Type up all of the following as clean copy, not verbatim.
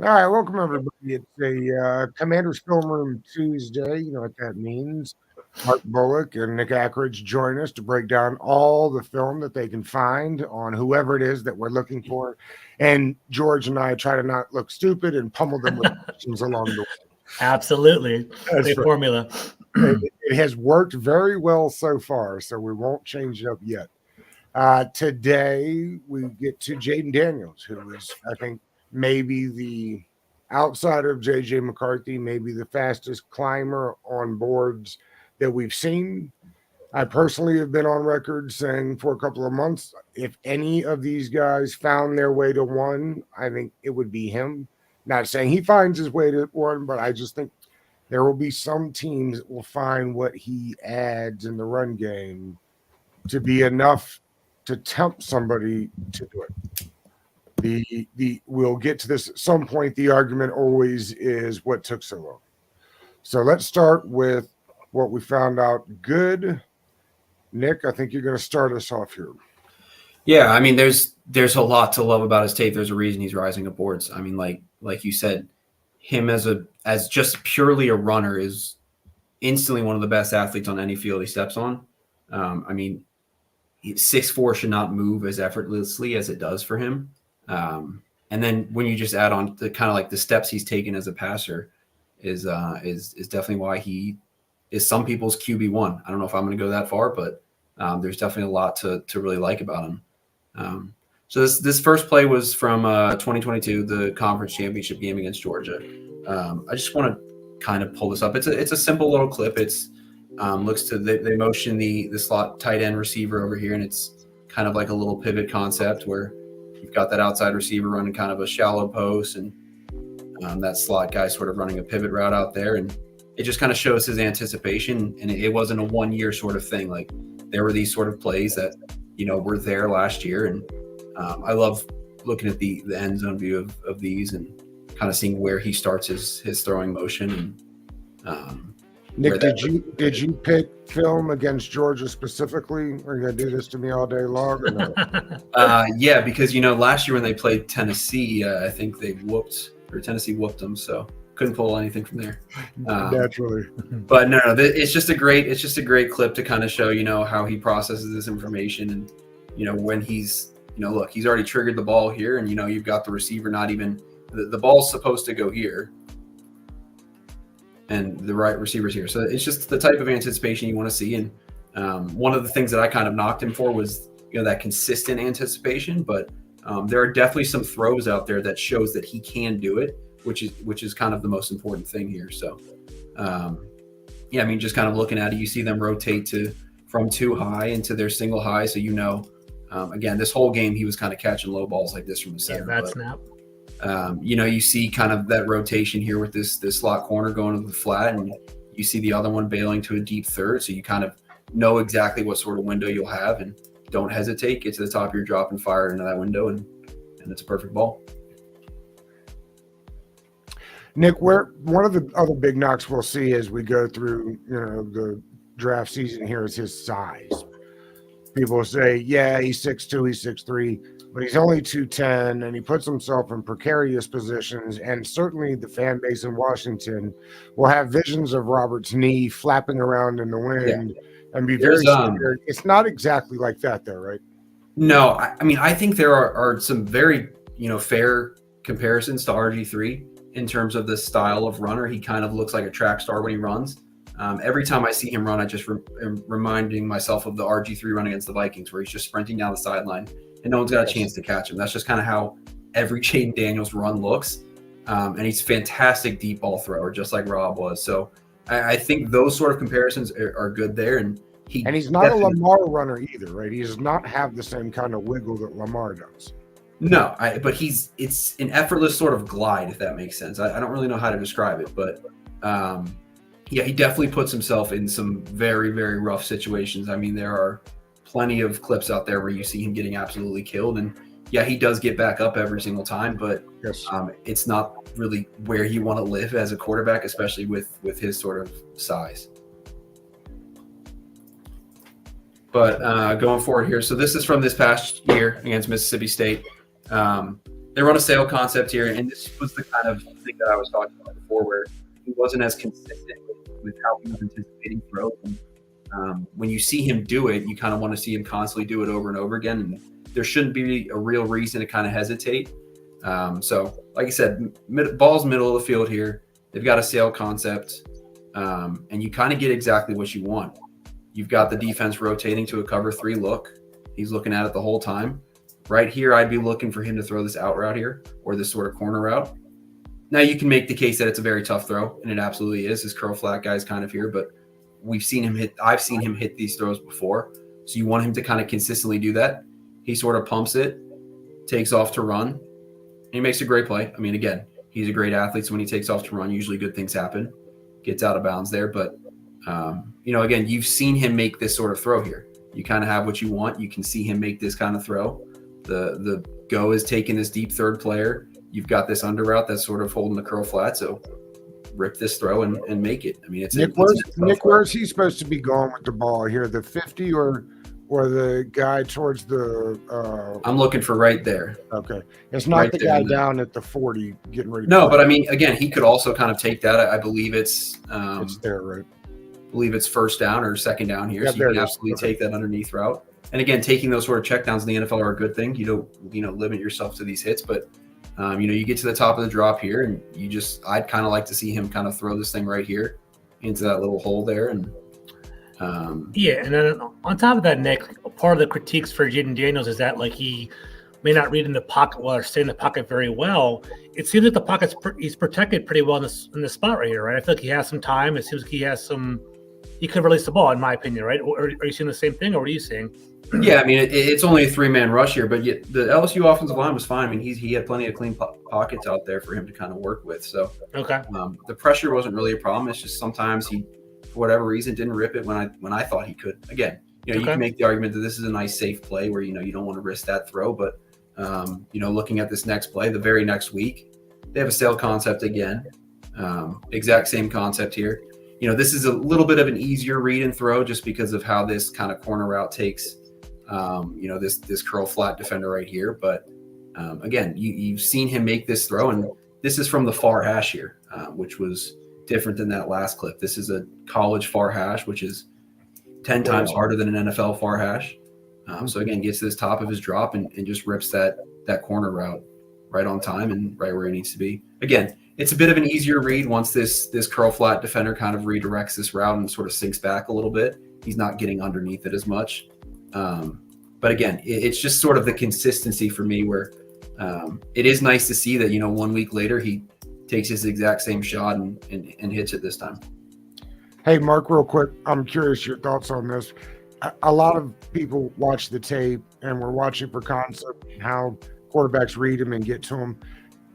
All right, welcome everybody. It's a Commander's Film Room Tuesday. You know what that means. Mark Bullock and Nick Akridge join us to break down all the film that they can find on whoever it is that we're looking for. And George and I try to not look stupid and pummel them with questions along the way. Absolutely. That's Great right. formula. It has worked very well so far, so we won't change it up yet. Today, we get to Jayden Daniels, who is, I think, maybe the outside of JJ McCarthy, maybe the fastest climber on boards that we've seen. I personally have been on record saying for a couple of months, if any of these guys found their way to one, I think it would be him. Not saying he finds his way to one, but I just think there will be some teams that will find what he adds in the run game to be enough to tempt somebody to do it. We'll get to this at some point. The argument always is what took so long. So let's start with what we found out good. Nick, I think you're going to start us off here. Yeah, I mean, there's a lot to love about his tape. There's a reason he's rising up boards. I mean, like you said, him as just purely a runner is instantly one of the best athletes on any field he steps on. I mean, 6'4" should not move as effortlessly as it does for him. And then when you just add on the kind of like the steps he's taken as a passer is definitely why he is some people's QB1. I don't know if I'm going to go that far, but there's definitely a lot to really like about him. So this first play was from 2022, the conference championship game against Georgia. I just want to kind of pull this up. It's a simple little clip. It's looks to they motion the slot tight end receiver over here, and it's kind of like a little pivot concept where you've got that outside receiver running kind of a shallow post, and that slot guy sort of running a pivot route out there, and it just kind of shows his anticipation. And it wasn't a 1 year sort of thing. Like there were these sort of plays that were there last year, and I love looking at the end zone view of these and kind of seeing where he starts his throwing motion. And Nick, did you pick film against Georgia specifically? Are you gonna do this to me all day long? Or no? Yeah, because last year when they played Tennessee, I think Tennessee whooped them, so couldn't pull anything from there. Naturally, but no, it's just a great clip to kind of show how he processes this information, and when he's look, he's already triggered the ball here, and you've got the receiver not even the ball's supposed to go here. And the right receivers here. So it's just the type of anticipation you want to see. And one of the things that I kind of knocked him for was, that consistent anticipation. But there are definitely some throws out there that shows that he can do it, which is kind of the most important thing here. So, I mean, just kind of looking at it, you see them rotate from too high into their single high. So, again, this whole game, he was kind of catching low balls like this from the center. Yeah, that snap. You see kind of that rotation here with this slot corner going to the flat, and you see the other one bailing to a deep third. So you kind of know exactly what sort of window you'll have, and don't hesitate. Get to the top of your drop and fire into that window, and it's a perfect ball. Nick, one of the other big knocks we'll see as we go through the draft season here is his size. People say, yeah, he's 6'2", he's 6'3", but he's only 210, and he puts himself in precarious positions. And certainly the fan base in Washington will have visions of Robert's knee flapping around in the wind and be very scared. It's not exactly like that, though, right? No, I mean, I think there are some very fair comparisons to RG3 in terms of the style of runner. He kind of looks like a track star when he runs. Every time I see him run, I just am reminding myself of the RG3 run against the Vikings, where he's just sprinting down the sideline and no one's got a chance to catch him. That's just kind of how every Jayden Daniels run looks. And he's a fantastic deep ball thrower, just like Rob was. So I think those sort of comparisons are good there. And he's not a Lamar runner either, right? He does not have the same kind of wiggle that Lamar does. No, but it's an effortless sort of glide, if that makes sense. I don't really know how to describe it, but he definitely puts himself in some very, very rough situations. I mean, there are plenty of clips out there where you see him getting absolutely killed, and he does get back up every single time, but it's not really where you want to live as a quarterback, especially with his sort of size. But going forward here, so this is from this past year against Mississippi State. they run a sail concept here, and this was the kind of thing that I was talking about before, where he wasn't as consistent with how he was anticipating throws. And, when you see him do it, you kind of want to see him constantly do it over and over again. And there shouldn't be a real reason to kind of hesitate. So, like I said, ball's middle of the field here. They've got a sail concept, and you kind of get exactly what you want. You've got the defense rotating to a cover 3 look. He's looking at it the whole time. Right here, I'd be looking for him to throw this out route here, or this sort of corner route. Now, you can make the case that it's a very tough throw, and it absolutely is. This curl flat guy's kind of here, but I've seen him hit these throws before. So you want him to kind of consistently do that. He sort of pumps it, takes off to run, and he makes a great play. I mean, again, he's a great athlete, so when he takes off to run, usually good things happen. Gets out of bounds there, but again, you've seen him make this sort of throw here. You kind of have what you want. You can see him make this kind of throw. The go is taking this deep third player. You've got this under route that's sort of holding the curl flat, so rip this throw and make it. I mean, Nick, where's he supposed to be going with the ball here? The 50 or the guy towards the I'm looking for right there. Okay. It's not right the guy down at the 40 getting ready. No, but I mean, again, he could also kind of take that. I believe it's there, right? I believe it's first down or second down here. Yeah, so you can absolutely take that underneath route. And again, taking those sort of checkdowns in the NFL are a good thing. You don't, limit yourself to these hits, but you get to the top of the drop here, and I'd kind of like to see him kind of throw this thing right here into that little hole there. And and then on top of that, Nick, part of the critiques for Jayden Daniels is that he may not read in the pocket well or stay in the pocket very well. It seems like he's protected pretty well in this spot right here, right? I feel like he has some time. It seems like he could release the ball, in my opinion, right? Or are you seeing the same thing, or what are you seeing? Yeah, I mean, it's only a 3-man rush here, but yet the LSU offensive line was fine. I mean, he had plenty of clean pockets out there for him to kind of work with. So okay, the pressure wasn't really a problem. It's just sometimes he, for whatever reason, didn't rip it when I thought he could. Again, you can make the argument that this is a nice, safe play where you don't want to risk that throw. But looking at this next play, the very next week, they have a sail concept again, exact same concept here. This is a little bit of an easier read and throw just because of how this kind of corner route takes. This curl flat defender right here. But again, you've seen him make this throw, and this is from the far hash here, which was different than that last clip. This is a college far hash, which is 10 times harder than an NFL far hash. So again, gets to this top of his drop and just rips that corner route right on time and right where he needs to be. Again, it's a bit of an easier read once this curl flat defender kind of redirects this route and sort of sinks back a little bit. He's not getting underneath it as much. But again, it's just sort of the consistency for me where it is nice to see that, 1 week later, he takes his exact same shot and hits it this time. Hey, Mark, real quick, I'm curious your thoughts on this. A lot of people watch the tape and we're watching for concept and how quarterbacks read him and get to him.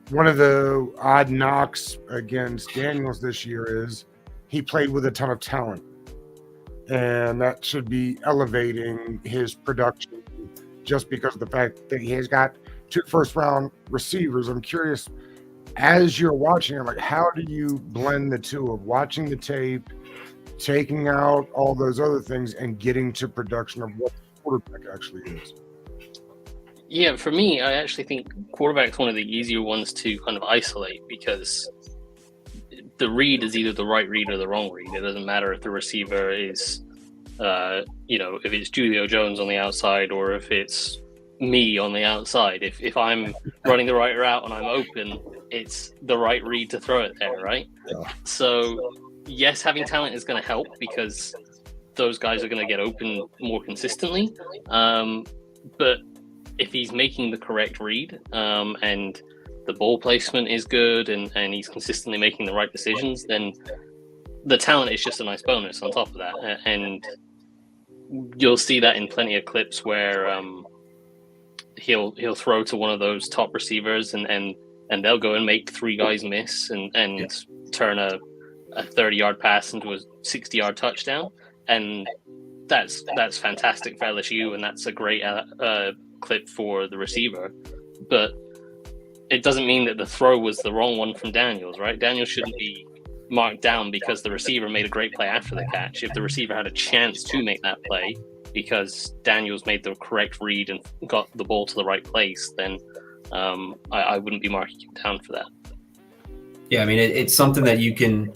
One of the odd knocks against Daniels this year is he played with a ton of talent. And that should be elevating his production just because of the fact that he has got 2 first-round receivers. I'm curious, as you're watching it, how do you blend the two of watching the tape, taking out all those other things, and getting to production of what the quarterback actually is? Yeah, for me, I actually think quarterback's one of the easier ones to kind of isolate because the read is either the right read or the wrong read. It doesn't matter if the receiver is, if it's Julio Jones on the outside or if it's me on the outside. If I'm running the right route and I'm open, it's the right read to throw it there, right? Yeah. So, yes, having talent is going to help because those guys are going to get open more consistently. But if he's making the correct read and the ball placement is good and he's consistently making the right decisions, then the talent is just a nice bonus on top of that. And you'll see that in plenty of clips where he'll throw to one of those top receivers and they'll go and make 3 guys miss and turn a 30-yard pass into a 60-yard touchdown. And that's fantastic for LSU, and that's a great clip for the receiver. But it doesn't mean that the throw was the wrong one from Daniels, right? Daniels shouldn't be marked down because the receiver made a great play after the catch. If the receiver had a chance to make that play because Daniels made the correct read and got the ball to the right place, then I wouldn't be marking him down for that. Yeah, I mean, it's something that you can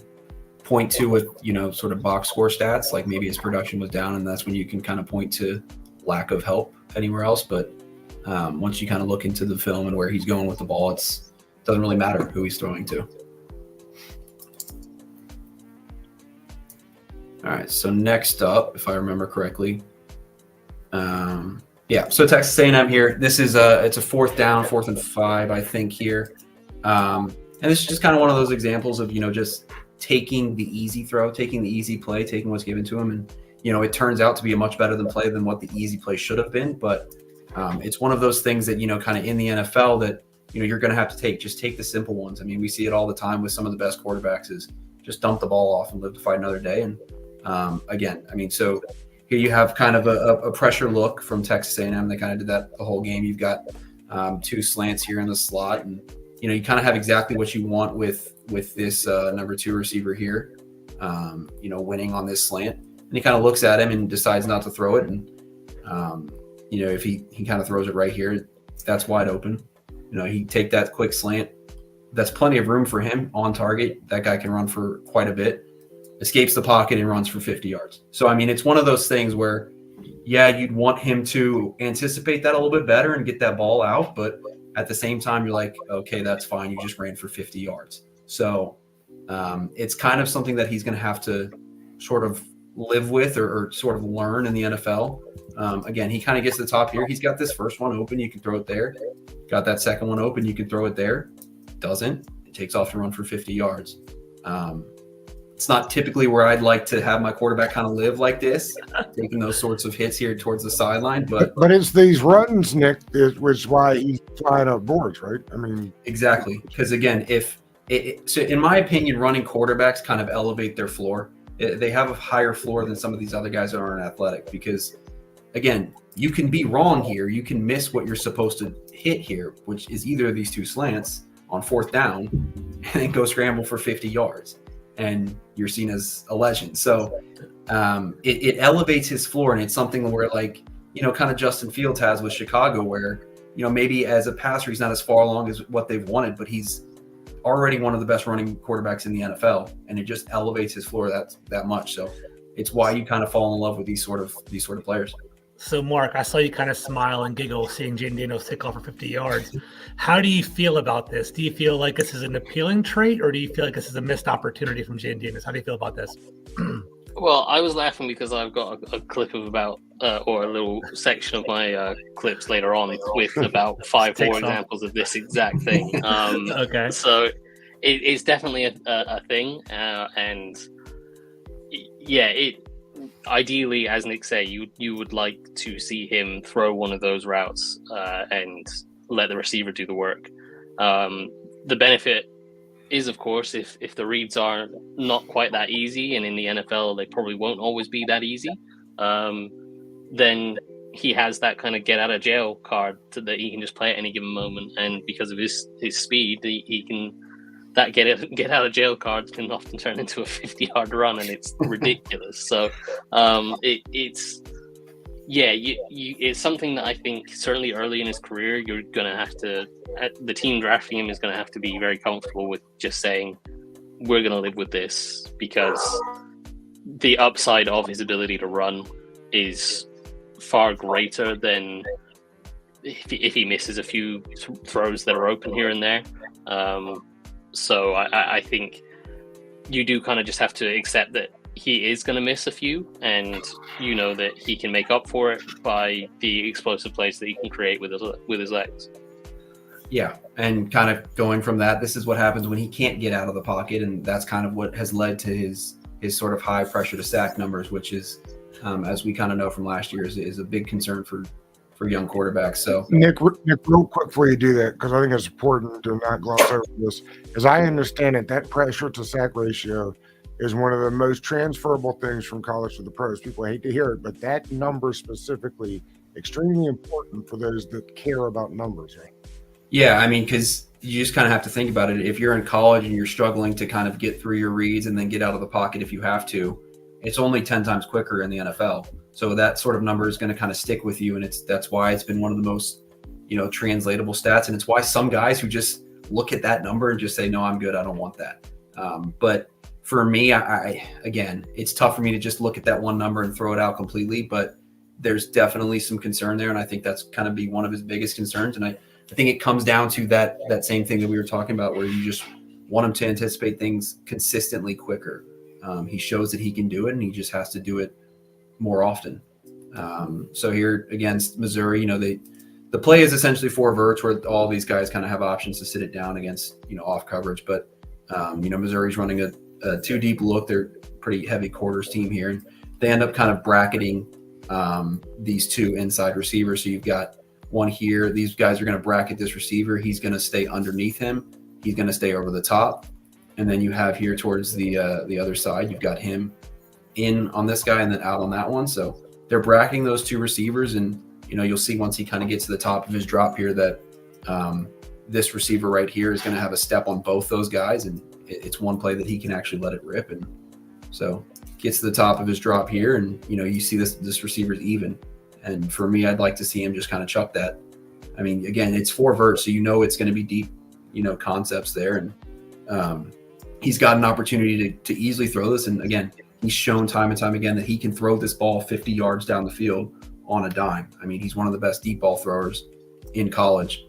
point to with, sort of box score stats, like maybe his production was down, and that's when you can kind of point to lack of help anywhere else. But once you kind of look into the film and where he's going with the ball, it doesn't really matter who he's throwing to. All right, so next up, if I remember correctly, so Texas A&M here. This is it's a 4th down, 4th and 5, I think here, and this is just kind of one of those examples of just taking the easy throw, taking the easy play, taking what's given to him, and it turns out to be a much better play than what the easy play should have been. But it's one of those things that kind of in the NFL that you're going to have to take. Just take the simple ones. I mean, we see it all the time with some of the best quarterbacks is just dump the ball off and live to fight another day. And again, I mean, so here you have kind of a pressure look from Texas A&M. They kind of did that the whole game. You've got 2 slants here in the slot, and you kind of have exactly what you want with this number 2 receiver here, winning on this slant. And he kind of looks at him and decides not to throw it. And if he kind of throws it right here, that's wide open. He take that quick slant. That's plenty of room for him on target. That guy can run for quite a bit. Escapes the pocket and runs for 50 yards. So, I mean, it's one of those things where, you'd want him to anticipate that a little bit better and get that ball out. But at the same time, you're like, okay, that's fine. You just ran for 50 yards. So it's kind of something that he's going to have to sort of live with or sort of learn in the NFL. Again, he kind of gets to the top here. He's got this first one open. You can throw it there. Got that second one open. You can throw it there. Doesn't. It takes off to run for 50 yards. It's not typically where I'd like to have my quarterback kind of live like this, taking those sorts of hits here towards the sideline. But it's these runs, Nick, which is why he's flying up boards, right? I mean, exactly. Because again, so in my opinion, running quarterbacks kind of elevate their floor. They have a higher floor than some of these other guys that aren't athletic. Because again, you can be wrong here. You can miss what you're supposed to hit here, which is either of these 2 slants on 4th down, and then go scramble for 50 yards. And you're seen as a legend. So it elevates his floor, and it's something where, like, kind of Justin Fields has with Chicago, where, maybe as a passer, he's not as far along as what they've wanted, but he's already one of the best running quarterbacks in the NFL, and it just elevates his floor that much. So it's why you kind of fall in love with these sort of players. So, Mark, I saw you kind of smile and giggle seeing Jayden Daniels take off for 50 yards. How do you feel about this? Do you feel like this is an appealing trait, or do you feel like this is a missed opportunity from Jayden Daniels? How do you feel about this? Well, I was laughing because I've got a clip of or a little section of my clips later on with about 5 more examples of this exact thing. Okay. So it's definitely a thing. And ideally, as Nick said, you would like to see him throw one of those routes and let the receiver do the work. The benefit is, of course, if the reads are not quite that easy, and in the NFL they probably won't always be that easy, then he has that kind of get out of jail card that he can just play at any given moment. And because of his speed, he can. That get out of jail card can often turn into a 50-yard run, and it's ridiculous. So it's something that I think certainly early in his career you're gonna have to. The team drafting him is gonna have to be very comfortable with just saying we're gonna live with this, because the upside of his ability to run is far greater than if he misses a few throws that are open here and there. So I think you do kind of just have to accept that he is going to miss a few, and that he can make up for it by the explosive plays that he can create with his legs. Yeah, and kind of going from that, this is what happens when he can't get out of the pocket, and that's kind of what has led to his sort of high pressure to sack numbers, which is, as we kind of know from last year, is a big concern for young quarterbacks. So Nick, real quick before you do that, because I think it's important to not gloss over this. As I understand it, that pressure to sack ratio is one of the most transferable things from college to the pros. People hate to hear it, but that number specifically extremely important for those that care about numbers, right? Yeah, I mean, because you just kind of have to think about it. If you're in college and you're struggling to kind of get through your reads and then get out of the pocket if you have to, it's only 10 times quicker in the NFL. So that sort of number is going to kind of stick with you, and that's why it's been one of the most translatable stats. And it's why some guys who just look at that number and just say, no, I'm good, I don't want that. But for me, again, it's tough for me to just look at that one number and throw it out completely, but there's definitely some concern there. And I think that's kind of be one of his biggest concerns. And I think it comes down to that same thing that we were talking about, where you just want him to anticipate things consistently quicker. He shows that he can do it, and he just has to do it more often. So here against Missouri, the play is essentially 4 verts, where all these guys kind of have options to sit it down against, off coverage. But, Missouri's running a 2 deep look. They're pretty heavy quarters team here. And they end up kind of bracketing these 2 inside receivers. So you've got one here. These guys are going to bracket this receiver. He's going to stay underneath him. He's going to stay over the top. And then you have here towards the other side, you've got him in on this guy and then out on that one. So they're bracketing those 2 receivers. And, you'll see once he kind of gets to the top of his drop here that this receiver right here is going to have a step on both those guys. And it's one play that he can actually let it rip. And so gets to the top of his drop here. And, you see this receiver's even. And for me, I'd like to see him just kind of chuck that. I mean, again, it's 4 verts, so it's going to be deep, concepts there. And he's got an opportunity to easily throw this. And again, he's shown time and time again that he can throw this ball 50 yards down the field on a dime. I mean, he's one of the best deep ball throwers in college.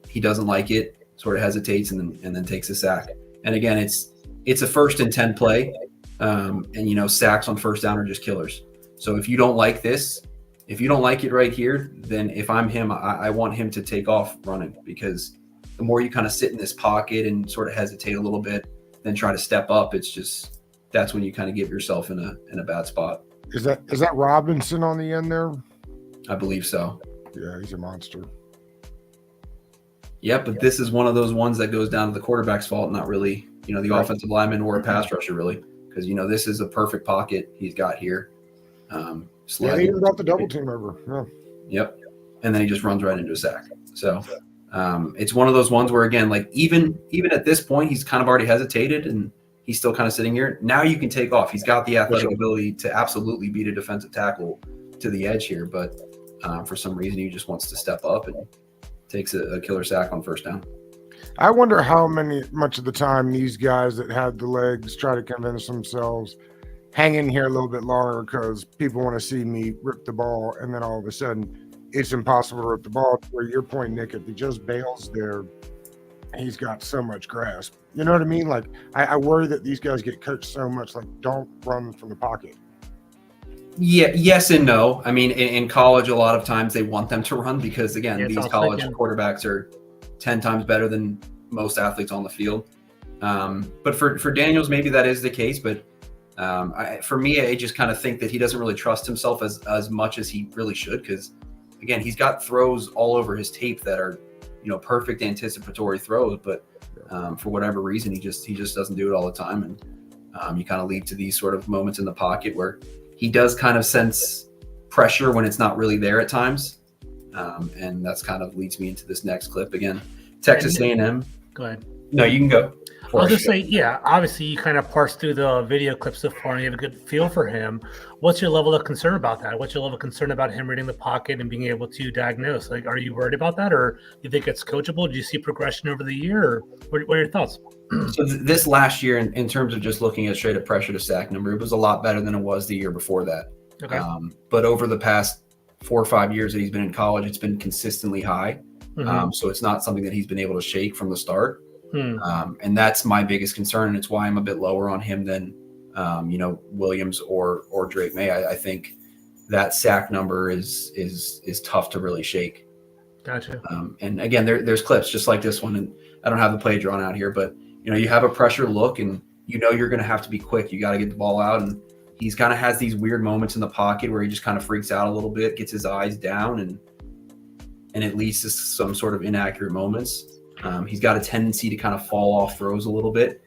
He doesn't like it, sort of hesitates, and then takes a sack. And again, it's a 1st and 10 play. And sacks on first down are just killers. So if you don't like this, if you don't like it right here, then if I'm him, I want him to take off running, because the more you kind of sit in this pocket and sort of hesitate a little bit, then try to step up, that's when you kind of get yourself in a bad spot. Is that Robinson on the end there? I believe so. Yeah, he's a monster. Yeah, but this is one of those ones that goes down to the quarterback's fault, not really, the offensive lineman or a pass rusher, really, because this is a perfect pocket he's got here. Yeah, they even brought the double team over. Yeah. Yep, and then he just runs right into a sack. So it's one of those ones where, again, like even at this point, he's kind of already hesitated and he's still kind of sitting here. Now you can take off. He's got the athletic ability to absolutely beat a defensive tackle to the edge here, but for some reason he just wants to step up and takes a killer sack on first down. I wonder how much of the time these guys that have the legs try to convince themselves, hang in here a little bit longer because people want to see me rip the ball, and then all of a sudden it's impossible to rip the ball. Where your point, Nick, if he just bails there, he's got so much grasp. You know what I mean? Like, I worry that these guys get coached so much, like, don't run from the pocket. Yeah, yes and no. I mean, in college, a lot of times they want them to run because, again, these college quarterbacks are 10 times better than most athletes on the field. But for Daniels, maybe that is the case. But for me, I just kind of think that he doesn't really trust himself as much as he really should, because, again, he's got throws all over his tape that are, perfect anticipatory throws. But for whatever reason, he just doesn't do it all the time. And you kind of lead to these sort of moments in the pocket where he does kind of sense pressure when it's not really there at times. And that's kind of leads me into this next clip again. Texas A&M. Go ahead. No, you can go. I'll just say, yeah, obviously you kind of parsed through the video clip so far and you have a good feel for him. What's your level of concern about that? What's your level of concern about him reading the pocket and being able to diagnose? Like, are you worried about that, or do you think it's coachable? Do you see progression over the year, or what are your thoughts? So this last year, in terms of just looking at straight up pressure to sack number, it was a lot better than it was the year before that. Okay. But over the past 4 or 5 years that he's been in college, it's been consistently high. Mm-hmm. So it's not something that he's been able to shake from the start. And that's my biggest concern. And it's why I'm a bit lower on him than, Williams or Drake May. I think that sack number is tough to really shake. Gotcha. And again, there's clips just like this one, and I don't have the play drawn out here, but you have a pressure look and you're going to have to be quick. You got to get the ball out, and he's kind of has these weird moments in the pocket where he just kind of freaks out a little bit, gets his eyes down, and it leads to some sort of inaccurate moments. He's got a tendency to kind of fall off throws a little bit.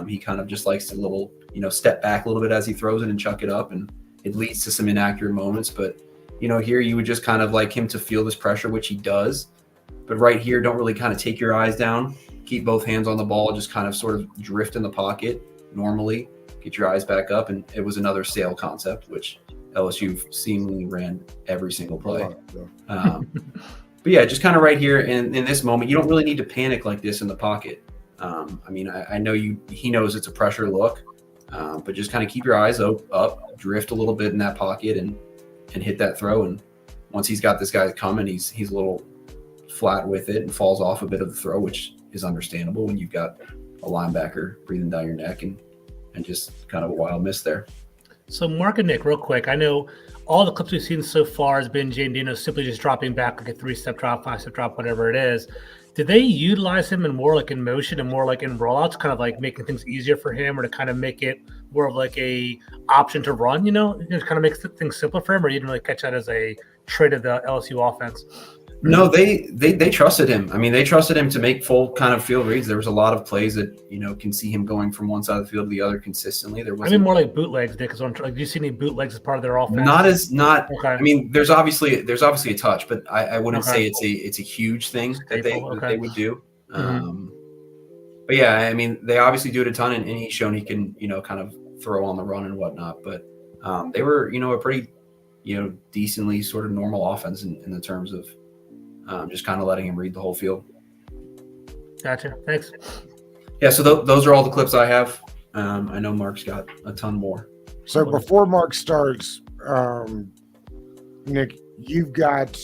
He kind of just likes to step back a little bit as he throws it and chuck it up, and it leads to some inaccurate moments. But, here you would just kind of like him to feel this pressure, which he does. But right here, don't really kind of take your eyes down. Keep both hands on the ball, just kind of sort of drift in the pocket normally. Get your eyes back up, and it was another sail concept, which LSU seemingly ran every single play. But yeah, just kind of right here in this moment, you don't really need to panic like this in the pocket. I mean, I know he knows it's a pressure look, but just kind of keep your eyes up, drift a little bit in that pocket and hit that throw. And once he's got this guy coming, he's a little flat with it and falls off a bit of the throw, which is understandable when you've got a linebacker breathing down your neck and just kind of a wild miss there. So Mark and Nick, real quick, I know all the clips we've seen so far has been Jayden Daniels simply just dropping back like a 3-step drop, 5-step drop, whatever it is. Did they utilize him in more like in motion and more like in rollouts, kind of like making things easier for him, or to kind of make it more of like a option to run, kind of makes things simpler for him, or you didn't really catch that as a trait of the LSU offense? No, they trusted him. I mean, they trusted him to make full kind of field reads. There was a lot of plays that, can see him going from one side of the field to the other consistently. There was more like bootlegs, Dick. Like, do you see any bootlegs as part of their offense? Okay. I mean, there's obviously a touch, but I wouldn't say it's a huge thing that they would do. But yeah, I mean, they obviously do it a ton, and he's shown he can, kind of throw on the run and whatnot. But they were, a pretty, decently sort of normal offense in the terms of just kind of letting him read the whole field. Gotcha. Thanks. Yeah, so those are all the clips I have. I know Mark's got a ton more. So before Mark starts, Nick, you've got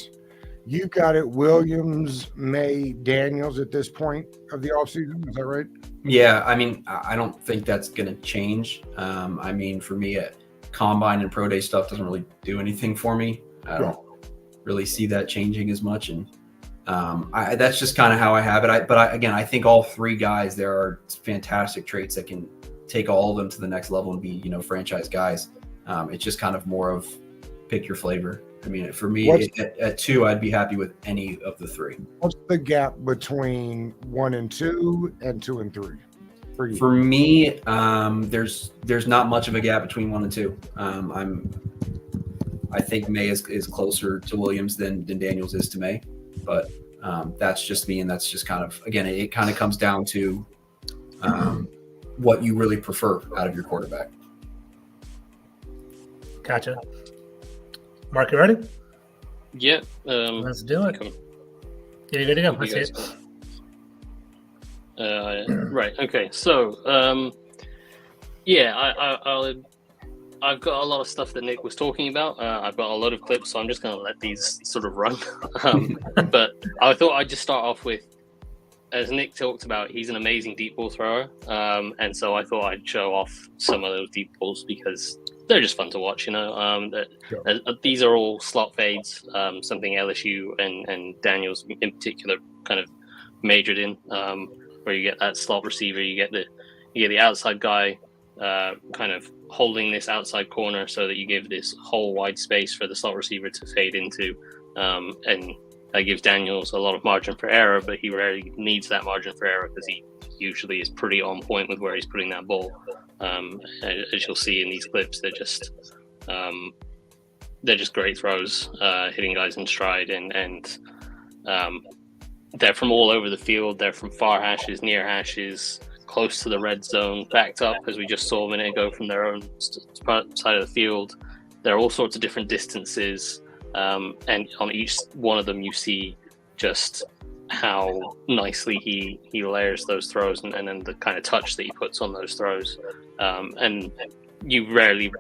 it Williams, May, Daniels at this point of the offseason. Is that right? Yeah, I mean, I don't think that's going to change. I mean, for me, combine and pro day stuff doesn't really do anything for me. I don't really see that changing as much, and that's just kind of how I have it. I think all three guys, there are fantastic traits that can take all of them to the next level and be franchise guys. It's just kind of more of pick your flavor. I mean, for me, at 2, I'd be happy with any of the 3. What's the gap between 1 and 2 and 2 and 3 for you? For me, there's not much of a gap between 1 and 2. I think May is closer to Williams than Daniels is to May, but that's just me, and that's just kind of, again, it kind of comes down to what you really prefer out of your quarterback. Gotcha. Mark, you ready? Yeah. Let's do it. Cool. Yeah, you ready to go? Let's see it. Right. Okay. So, I've got a lot of stuff that Nick was talking about. I've got a lot of clips, so I'm just going to let these sort of run. But I thought I'd just start off with, as Nick talked about, he's an amazing deep ball thrower. And so I thought I'd show off some of those deep balls because they're just fun to watch, These are all slot fades, something LSU and Daniels in particular kind of majored in, where you get that slot receiver, you get the outside guy kind of holding this outside corner so that you give this whole wide space for the slot receiver to fade into, and that gives Daniels a lot of margin for error, but he rarely needs that margin for error because he usually is pretty on point with where he's putting that ball. As you'll see in these clips, they're just great throws, hitting guys in stride, and they're from all over the field. They're from far hashes, near hashes, close to the red zone, backed up, as we just saw a minute ago, from their own side of the field. There are all sorts of different distances, and on each one of them you see just how nicely he layers those throws and then the kind of touch that he puts on those throws. And you rarely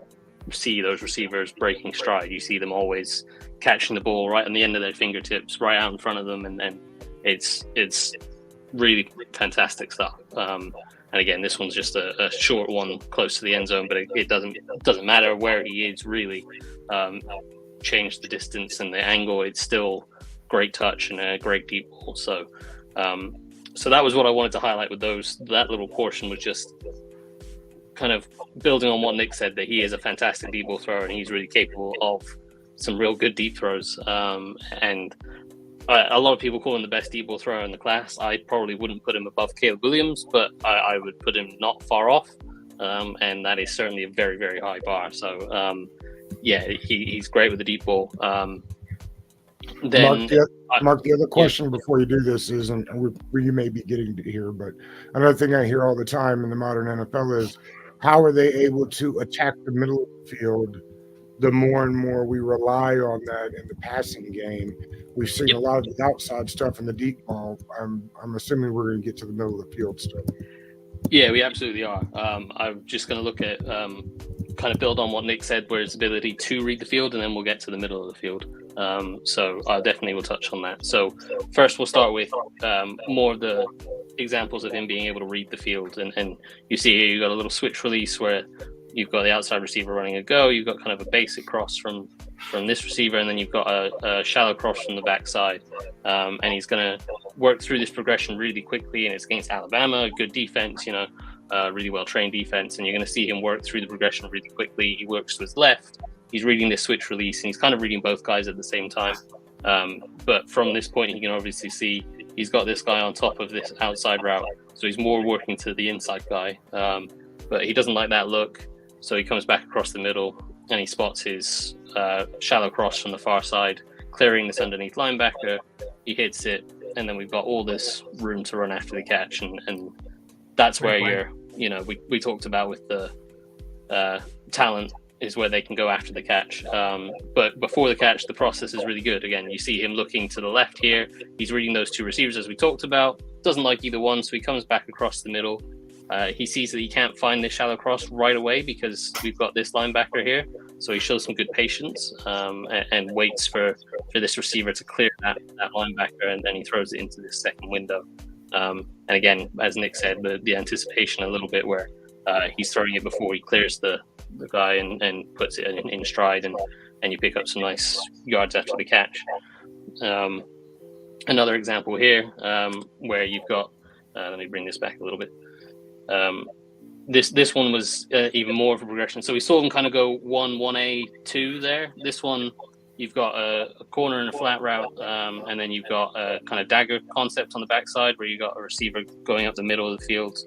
see those receivers breaking stride. You see them always catching the ball right on the end of their fingertips, right out in front of them, and it's really fantastic stuff. And again, this one's just a short one close to the end zone, but it doesn't matter where he is really. Change the distance and the angle, it's still great touch and a great deep ball. So that was what I wanted to highlight with those. That little portion was just kind of building on what Nick said, that he is a fantastic deep ball thrower and he's really capable of some real good deep throws. And a lot of people call him the best deep ball thrower in the class. I probably wouldn't put him above Caleb Williams, but I would put him not far off. And that is certainly a very, very high bar. So he's great with the deep ball. Then Mark, the other question before you do this is, and where you may be getting to here, but another thing I hear all the time in the modern NFL is, how are they able to attack the middle of the field the more and more we rely on that in the passing game. We've seen a lot of the outside stuff in the deep ball. I'm assuming we're going to get to the middle of the field stuff. Yeah, we absolutely are. I'm just going to look at kind of build on what Nick said, where his ability to read the field, and then we'll get to the middle of the field. So I definitely will touch on that. So first, we'll start with more of the examples of him being able to read the field. And you see here, you've got a little switch release where you've got the outside receiver running a go. You've got kind of a basic cross from this receiver, and then you've got a shallow cross from the backside. And he's going to work through this progression really quickly, and it's against Alabama, good defense, really well-trained defense, and you're going to see him work through the progression really quickly. He works to his left. He's reading this switch release, and he's kind of reading both guys at the same time. But from this point, you can obviously see he's got this guy on top of this outside route, so he's more working to the inside guy. But he doesn't like that look, so he comes back across the middle, and he spots his shallow cross from the far side, clearing this underneath linebacker. He hits it, and then we've got all this room to run after the catch, and that's where we talked about with the talent is where they can go after the catch. But before the catch, the process is really good. Again, you see him looking to the left here. He's reading those two receivers as we talked about. Doesn't like either one, so he comes back across the middle. He sees that he can't find this shallow cross right away because we've got this linebacker here. So he shows some good patience and waits for this receiver to clear that linebacker, and then he throws it into this second window. And again, as Nick said, the anticipation a little bit where he's throwing it before he clears the guy and puts it in stride, and you pick up some nice yards after the catch. Another example here where you've got, let me bring this back a little bit. This one was even more of a progression. So we saw them kind of go 1A, 2 there. This one, you've got a corner and a flat route, and then you've got a kind of dagger concept on the backside where you got a receiver going up the middle of the field,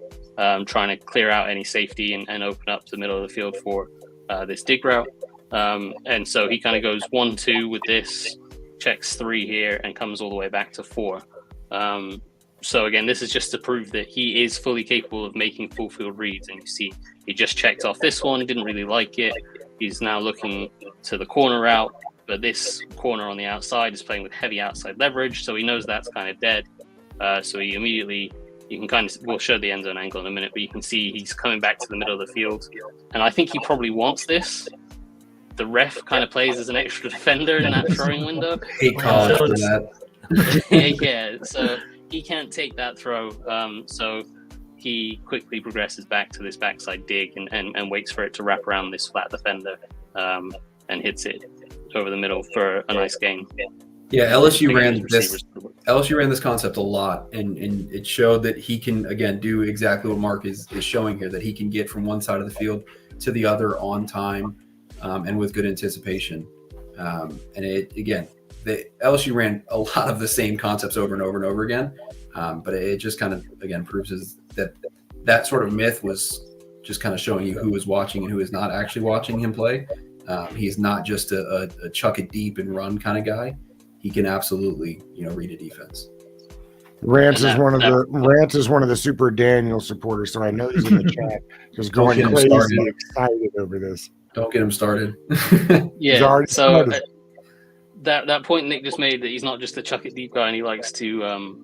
trying to clear out any safety and open up the middle of the field for this dig route. And so he kind of goes 1-2 with this, checks 3 here, and comes all the way back to 4. So again, this is just to prove that he is fully capable of making full field reads. And you see, he just checked off this one, didn't really like it. He's now looking to the corner route, but this corner on the outside is playing with heavy outside leverage, so he knows that's kind of dead. So he immediately, we'll show the end zone angle in a minute, but you can see he's coming back to the middle of the field. And I think he probably wants this. The ref kind of plays as an extra defender in that throwing window. Hate college for that. Yeah, so he can't take that throw. So he quickly progresses back to this backside dig and waits for it to wrap around this flat defender and hits it over the middle for a nice gain. Yeah, LSU ran this concept a lot, and it showed that he can, again, do exactly what Mark is showing here, that he can get from one side of the field to the other on time and with good anticipation. And LSU ran a lot of the same concepts over and over and over again, but it just kind of, again, proves that sort of myth was just kind of showing you who is watching and who is not actually watching him play. He's not just a chuck it deep and run kind of guy. He can absolutely, read a defense. Rance is one of the Super Daniel supporters, so I know he's in the chat, just going crazy excited over this. Don't get him started. Yeah. So that point Nick just made, that he's not just a chuck it deep guy and he likes to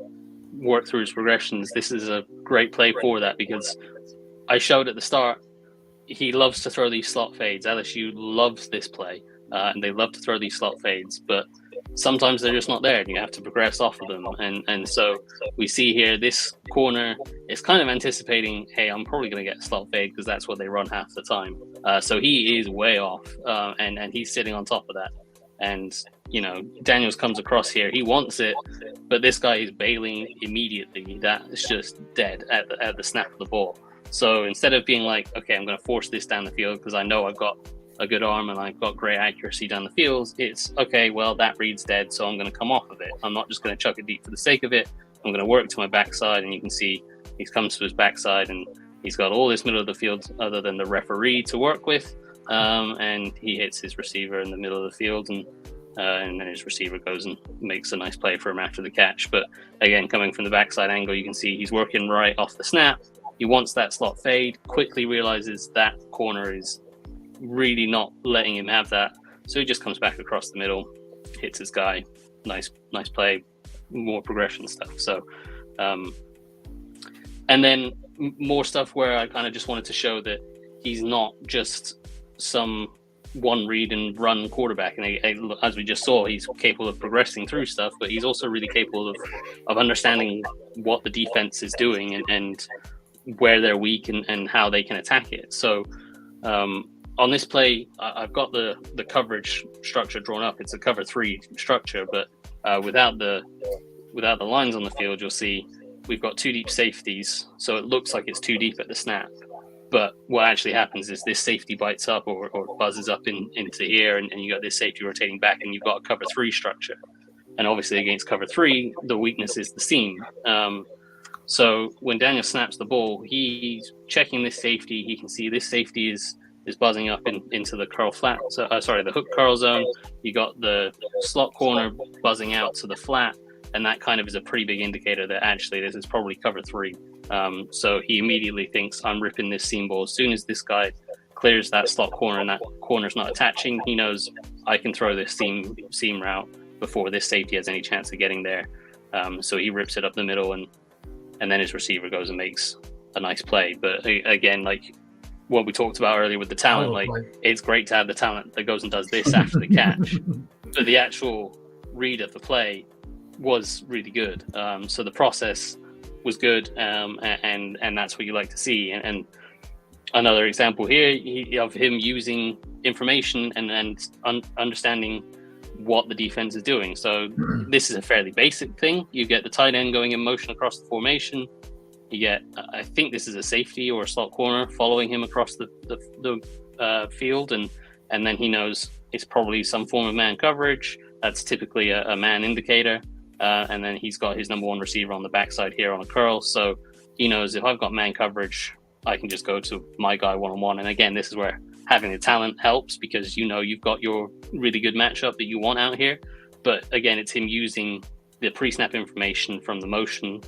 work through his progressions. This is a great play for that, because I showed at the start he loves to throw these slot fades. LSU loves this play, and they love to throw these slot fades, but sometimes they're just not there, and you have to progress off of them. And so we see here this corner is kind of anticipating, hey, I'm probably going to get a slot fade because that's what they run half the time. So he is way off, and he's sitting on top of that. And, Daniels comes across here. He wants it, but this guy is bailing immediately. That is just dead at the snap of the ball. So instead of being like, okay, I'm going to force this down the field because I know I've got a good arm and I've got great accuracy down the field, it's, okay, well, that read's dead, so I'm going to come off of it. I'm not just going to chuck it deep for the sake of it. I'm going to work to my backside, and you can see he comes to his backside, and he's got all this middle of the field other than the referee to work with, and he hits his receiver in the middle of the field, and then his receiver goes and makes a nice play for him after the catch. But again, coming from the backside angle, you can see he's working right off the snap. He wants that slot fade, quickly realizes that corner is really not letting him have that. So he just comes back across the middle, hits his guy. Nice play, more progression stuff. So, and then more stuff where I kind of just wanted to show that he's not just some one read and run quarterback. And as we just saw, he's capable of progressing through stuff, but he's also really capable of understanding what the defense is doing and where they're weak and how they can attack it. So on this play, I've got the coverage structure drawn up. It's a cover 3 structure, but without the lines on the field, you'll see we've got 2 deep safeties. So it looks like it's 2 deep at the snap. But what actually happens is this safety bites up or buzzes up into here, and you got this safety rotating back, and you've got a cover 3 structure. And obviously against cover 3, the weakness is the seam. So when Daniel snaps the ball, he's checking this safety. He can see this safety is buzzing up into the curl flat. So the hook curl zone. You got the slot corner buzzing out to the flat, and that kind of is a pretty big indicator that actually this is probably cover 3. So he immediately thinks, I'm ripping this seam ball. As soon as this guy clears that slot corner and that corner's not attaching, he knows I can throw this seam route before this safety has any chance of getting there. So he rips it up the middle, and then his receiver goes and makes a nice play. But again, like what we talked about earlier with the talent, it's great to have the talent that goes and does this after the catch. But the actual read of the play was really good. So the process was good, and that's what you like to see. And another example here of him using information and understanding what the defense is doing. So this is a fairly basic thing. You get the tight end going in motion across the formation. You get, I think this is a safety or a slot corner following him across the field, and then he knows it's probably some form of man coverage. That's typically a man indicator. And then he's got his number 1 receiver on the backside here on a curl. So he knows if I've got man coverage, I can just go to my guy one-on-one. And again, this is where having the talent helps, because you've got your really good matchup that you want out here. But again, it's him using the pre-snap information from the motion,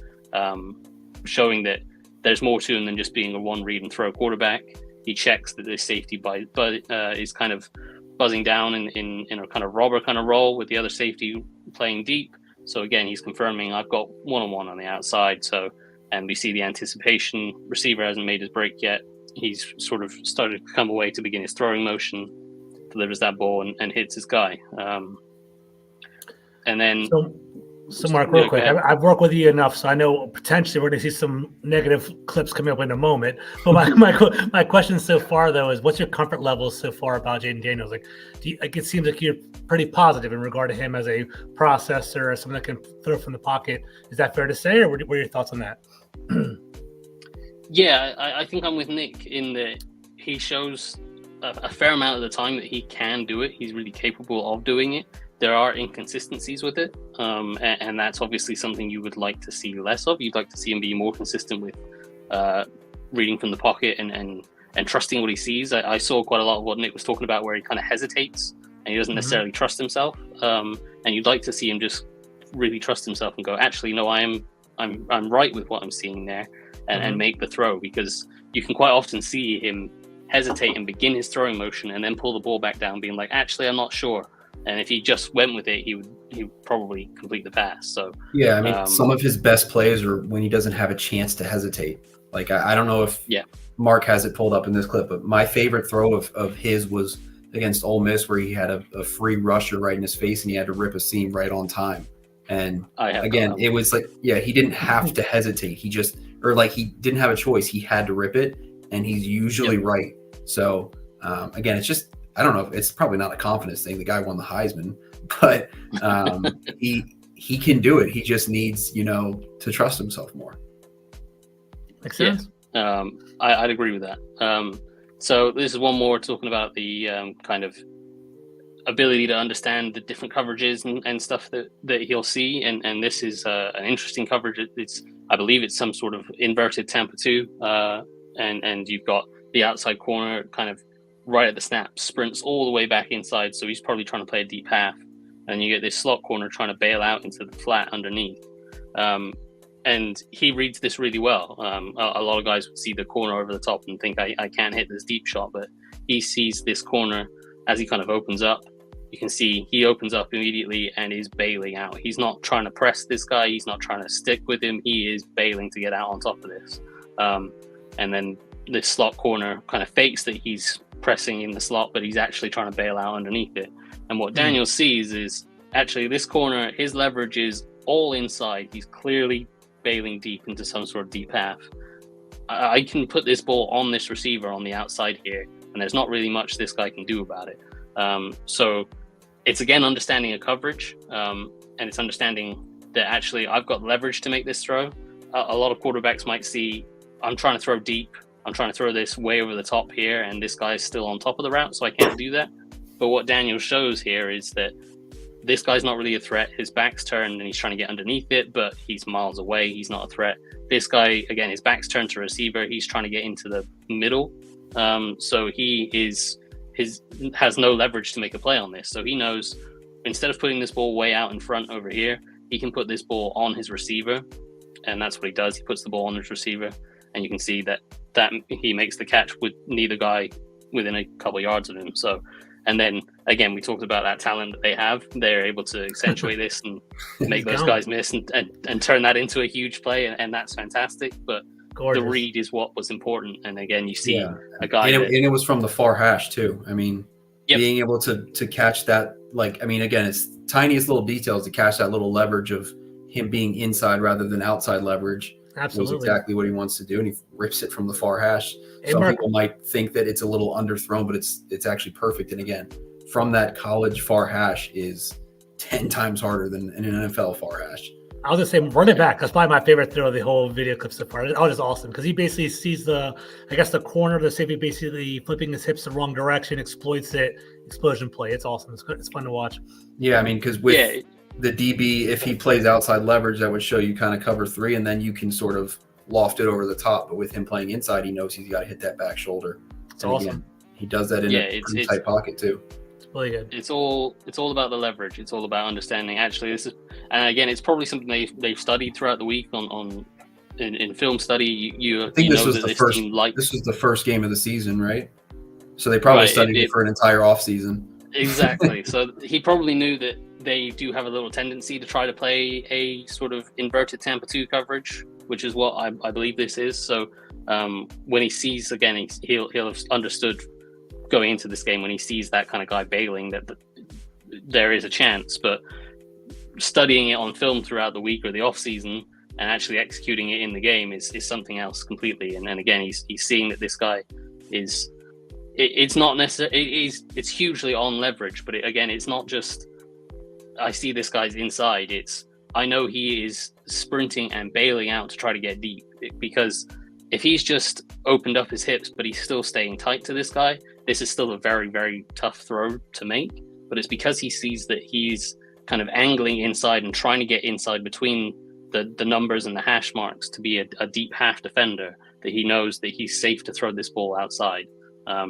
showing that there's more to him than just being a one read and throw quarterback. He checks that this safety is kind of buzzing down in a kind of robber kind of role with the other safety playing deep. So again, he's confirming I've got one-on-one on the outside. So, and we see the anticipation. Receiver hasn't made his break yet. He's sort of started to come away to begin his throwing motion, delivers that ball and hits his guy. And then... So Mark, real quick, I've worked with you enough, so I know potentially we're going to see some negative clips coming up in a moment. But my question so far, though, is what's your comfort level so far about Jayden Daniels? It seems like you're pretty positive in regard to him as a processor, as someone that can throw from the pocket. Is that fair to say, or what are your thoughts on that? Yeah, I think I'm with Nick in that he shows a fair amount of the time that he can do it. He's really capable of doing it. There are inconsistencies with it, and that's obviously something you would like to see less of. You'd like to see him be more consistent with reading from the pocket and trusting what he sees. I saw quite a lot of what Nick was talking about, where he kind of hesitates and he doesn't necessarily trust himself. And you'd like to see him just really trust himself and go, actually, no, I'm right with what I'm seeing there, and make the throw, because you can quite often see him hesitate and begin his throwing motion and then pull the ball back down, being like, actually, I'm not sure. And if he just went with it, he would probably complete the pass. So yeah, I mean, some of his best plays are when he doesn't have a chance to hesitate. Like I don't know if Mark has it pulled up in this clip, but my favorite throw of his was against Ole Miss, where he had a free rusher right in his face and he had to rip a seam right on time. And again, it was like, he didn't have to hesitate. He didn't have a choice. He had to rip it, and he's usually right. So again, it's just, I don't know. It's probably not a confidence thing. The guy won the Heisman, but he can do it. He just needs, to trust himself more. Makes sense. Yeah. I'd agree with that. So this is one more talking about the kind of ability to understand the different coverages and stuff that he'll see. And this is an interesting coverage. I believe it's some sort of inverted Tampa 2. And you've got the outside corner kind of right at the snap, sprints all the way back inside, so he's probably trying to play a deep half, and you get this slot corner trying to bail out into the flat underneath, and he reads this really well. A lot of guys would see the corner over the top and think I can't hit this deep shot, but he sees this corner as he kind of opens up. You can see he opens up immediately and is bailing out. He's not trying to press this guy. He's not trying to stick with him. He is bailing to get out on top of this. And then this slot corner kind of fakes that he's pressing in the slot, but he's actually trying to bail out underneath it. And what Daniels sees is actually this corner, his leverage is all inside. He's clearly bailing deep into some sort of deep half. I can put this ball on this receiver on the outside here, and there's not really much this guy can do about it. So it's again understanding a coverage, and it's understanding that actually I've got leverage to make this throw. A lot of quarterbacks might see, I'm trying to throw deep, I'm trying to throw this way over the top here, and this guy's still on top of the route, so I can't do that. But what Daniel shows here is that this guy's not really a threat. His back's turned and he's trying to get underneath it, but he's miles away. He's not a threat. This guy, again, his back's turned to receiver. He's trying to get into the middle. So he has no leverage to make a play on this. So he knows instead of putting this ball way out in front over here, he can put this ball on his receiver. And that's what he does. He puts the ball on his receiver. And you can see that he makes the catch with neither guy within a couple yards of him. So, and then again, we talked about that talent that they have. They're able to accentuate this and make those guys miss and turn that into a huge play. And that's fantastic. But the read is what was important. And again, you see a guy. And it was from the far hash too. I mean, being able to catch that, like, I mean, again, it's tiniest little details to catch that little leverage of him being inside rather than outside leverage. Absolutely. Was exactly what he wants to do, and he rips it from the far hash. Some people might think that it's a little underthrown, but it's actually perfect. And again, from that college far hash is 10 times harder than an NFL far hash. I'll just say running back. That's probably my favorite throw of the whole video clip so far. That was awesome because he basically sees the corner of the safety basically flipping his hips the wrong direction, exploits it, explosion play. It's awesome. It's good. It's fun to watch. Yeah, I mean, because with the DB, if he plays outside leverage, that would show you kind of cover three, and then you can sort of loft it over the top. But with him playing inside, he knows he's got to hit that back shoulder. It's awesome. Again, he does that in a pretty tight pocket too. It's really good. It's all about the leverage. It's all about understanding. Actually, this is, and again, it's probably something they've studied throughout the week in film study. I think this was the first game of the season, right? So they probably studied it for an entire off season. Exactly. So he probably knew that they do have a little tendency to try to play a sort of inverted Tampa 2 coverage, which is what I believe this is. So when he sees, again, he'll have understood going into this game when he sees that kind of guy bailing that there is a chance. But studying it on film throughout the week or the off season and actually executing it in the game is something else completely. And then again, he's seeing that this guy is. It's not necessarily. It's hugely on leverage, but it's not just. I see this guy's inside. I know he is sprinting and bailing out to try to get deep, because if he's just opened up his hips, but he's still staying tight to this guy, this is still a very, very tough throw to make. But it's because he sees that he's kind of angling inside and trying to get inside between the numbers and the hash marks to be a deep half defender that he knows that he's safe to throw this ball outside.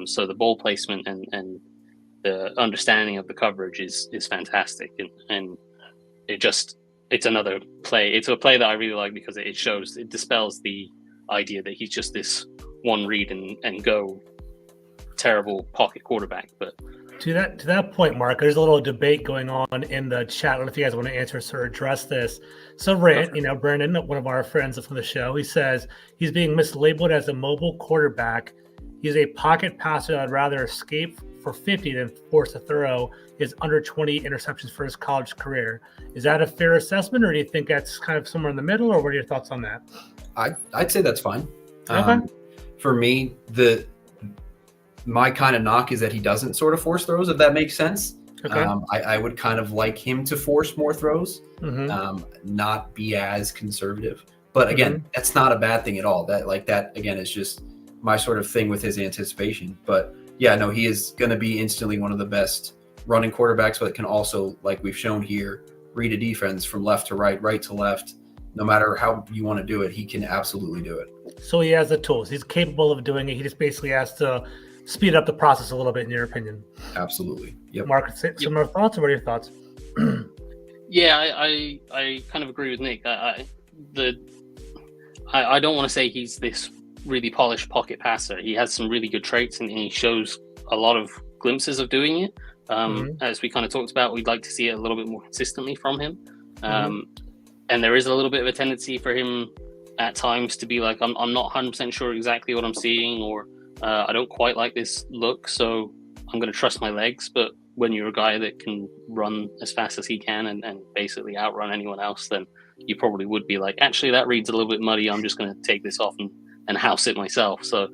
So the ball placement and the understanding of the coverage is fantastic, and it's another play. It's a play that I really like because it dispels the idea that he's just this one read and go terrible pocket quarterback. But to that point, Mark, there's a little debate going on in the chat. I don't know if you guys want to answer or address this. So Brandon, one of our friends from the show, he says he's being mislabeled as a mobile quarterback. He's a pocket passer that I'd rather escape for 50 than force a throw. Is under 20 interceptions for his college career. Is that a fair assessment, or do you think that's kind of somewhere in the middle, or what are your thoughts on that? I'd say that's fine. Okay. For me, my kind of knock is that he doesn't sort of force throws, if that makes sense. Okay. I would kind of like him to force more throws, not be as conservative. But again, that's not a bad thing at all. That again is just my sort of thing with his anticipation. But yeah, no, he is going to be instantly one of the best running quarterbacks, but can also, like we've shown here, read a defense from left to right, right to left. No matter how you want to do it, he can absolutely do it. So he has the tools. He's capable of doing it. He just basically has to speed up the process a little bit, in your opinion. Absolutely. Yep. Mark, similar thoughts, or what are your thoughts? Yeah, I kind of agree with Nick. I don't want to say he's this really polished pocket passer. He has some really good traits, and he shows a lot of glimpses of doing it. As we kind of talked about, we'd like to see it a little bit more consistently from him. And there is a little bit of a tendency for him at times to be like, I'm not 100% sure exactly what I'm seeing, or I don't quite like this look, so I'm going to trust my legs. But when you're a guy that can run as fast as he can and basically outrun anyone else, then you probably would be like, actually, that read's a little bit muddy. I'm just going to take this off and house it myself. So,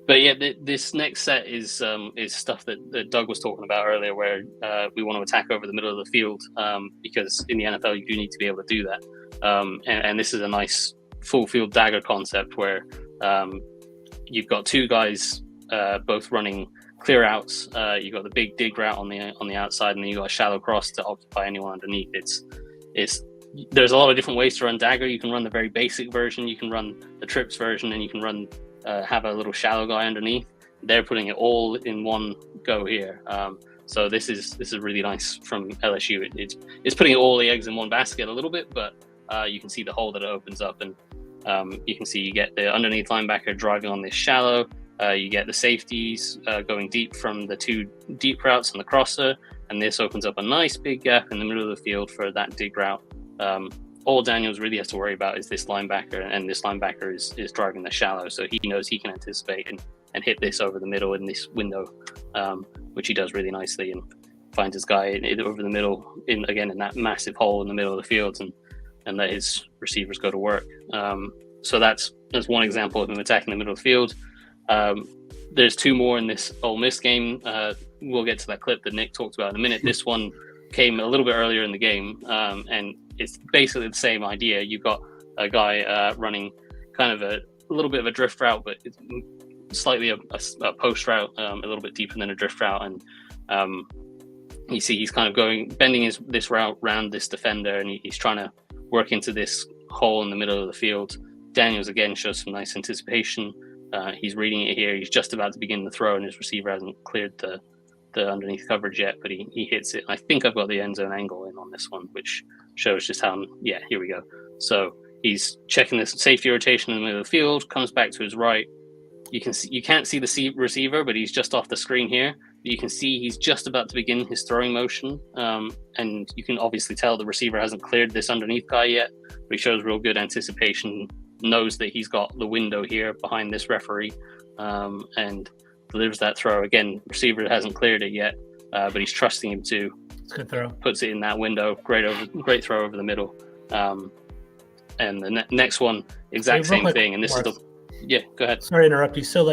but yeah, this next set is stuff that Doug was talking about earlier, where we want to attack over the middle of the field, because in the NFL you do need to be able to do that. And this is a nice full field dagger concept where you've got two guys both running clear outs. You've got the big dig route on the outside, and then you've got a shallow cross to occupy anyone underneath. There's a lot of different ways to run dagger. You can run the very basic version, you can run the trips version, and you can run have a little shallow guy underneath. They're putting it all in one go here. So this is really nice from LSU. It's putting all the eggs in one basket a little bit, but you can see the hole that it opens up, and you can see you get the underneath linebacker driving on this shallow. You get the safeties going deep from the two deep routes and the crosser, and this opens up a nice big gap in the middle of the field for that dig route. All Daniels really has to worry about is this linebacker, and this linebacker is driving the shallow, so he knows he can anticipate and hit this over the middle in this window, which he does really nicely, and finds his guy over the middle in that massive hole in the middle of the field, and let his receivers go to work. So that's one example of him attacking the middle of the field. There's two more in this Ole Miss game. We'll get to that clip that Nick talked about in a minute. This one came a little bit earlier in the game, and it's basically the same idea. You've got a guy running kind of a little bit of a drift route, but it's slightly a post route, a little bit deeper than a drift route, and you see he's kind of bending this route around this defender, and he's trying to work into this hole in the middle of the field. Daniels again shows some nice anticipation. He's reading it here. He's just about to begin the throw, and his receiver hasn't cleared the underneath coverage yet, but he hits it. I think I've got the end zone angle in on this one, which shows just how, here we go. So he's checking this safety rotation in the middle of the field, comes back to his right. You can't see the receiver, but he's just off the screen here. You can see he's just about to begin his throwing motion, and you can obviously tell the receiver hasn't cleared this underneath guy yet, but he shows real good anticipation, knows that he's got the window here behind this referee, and delivers that throw. Again, receiver hasn't cleared it yet, but he's trusting him to. It's a good throw. Puts it in that window. Great throw over the middle. And the next one, exact same thing. And this is go ahead. Sorry to interrupt you. So,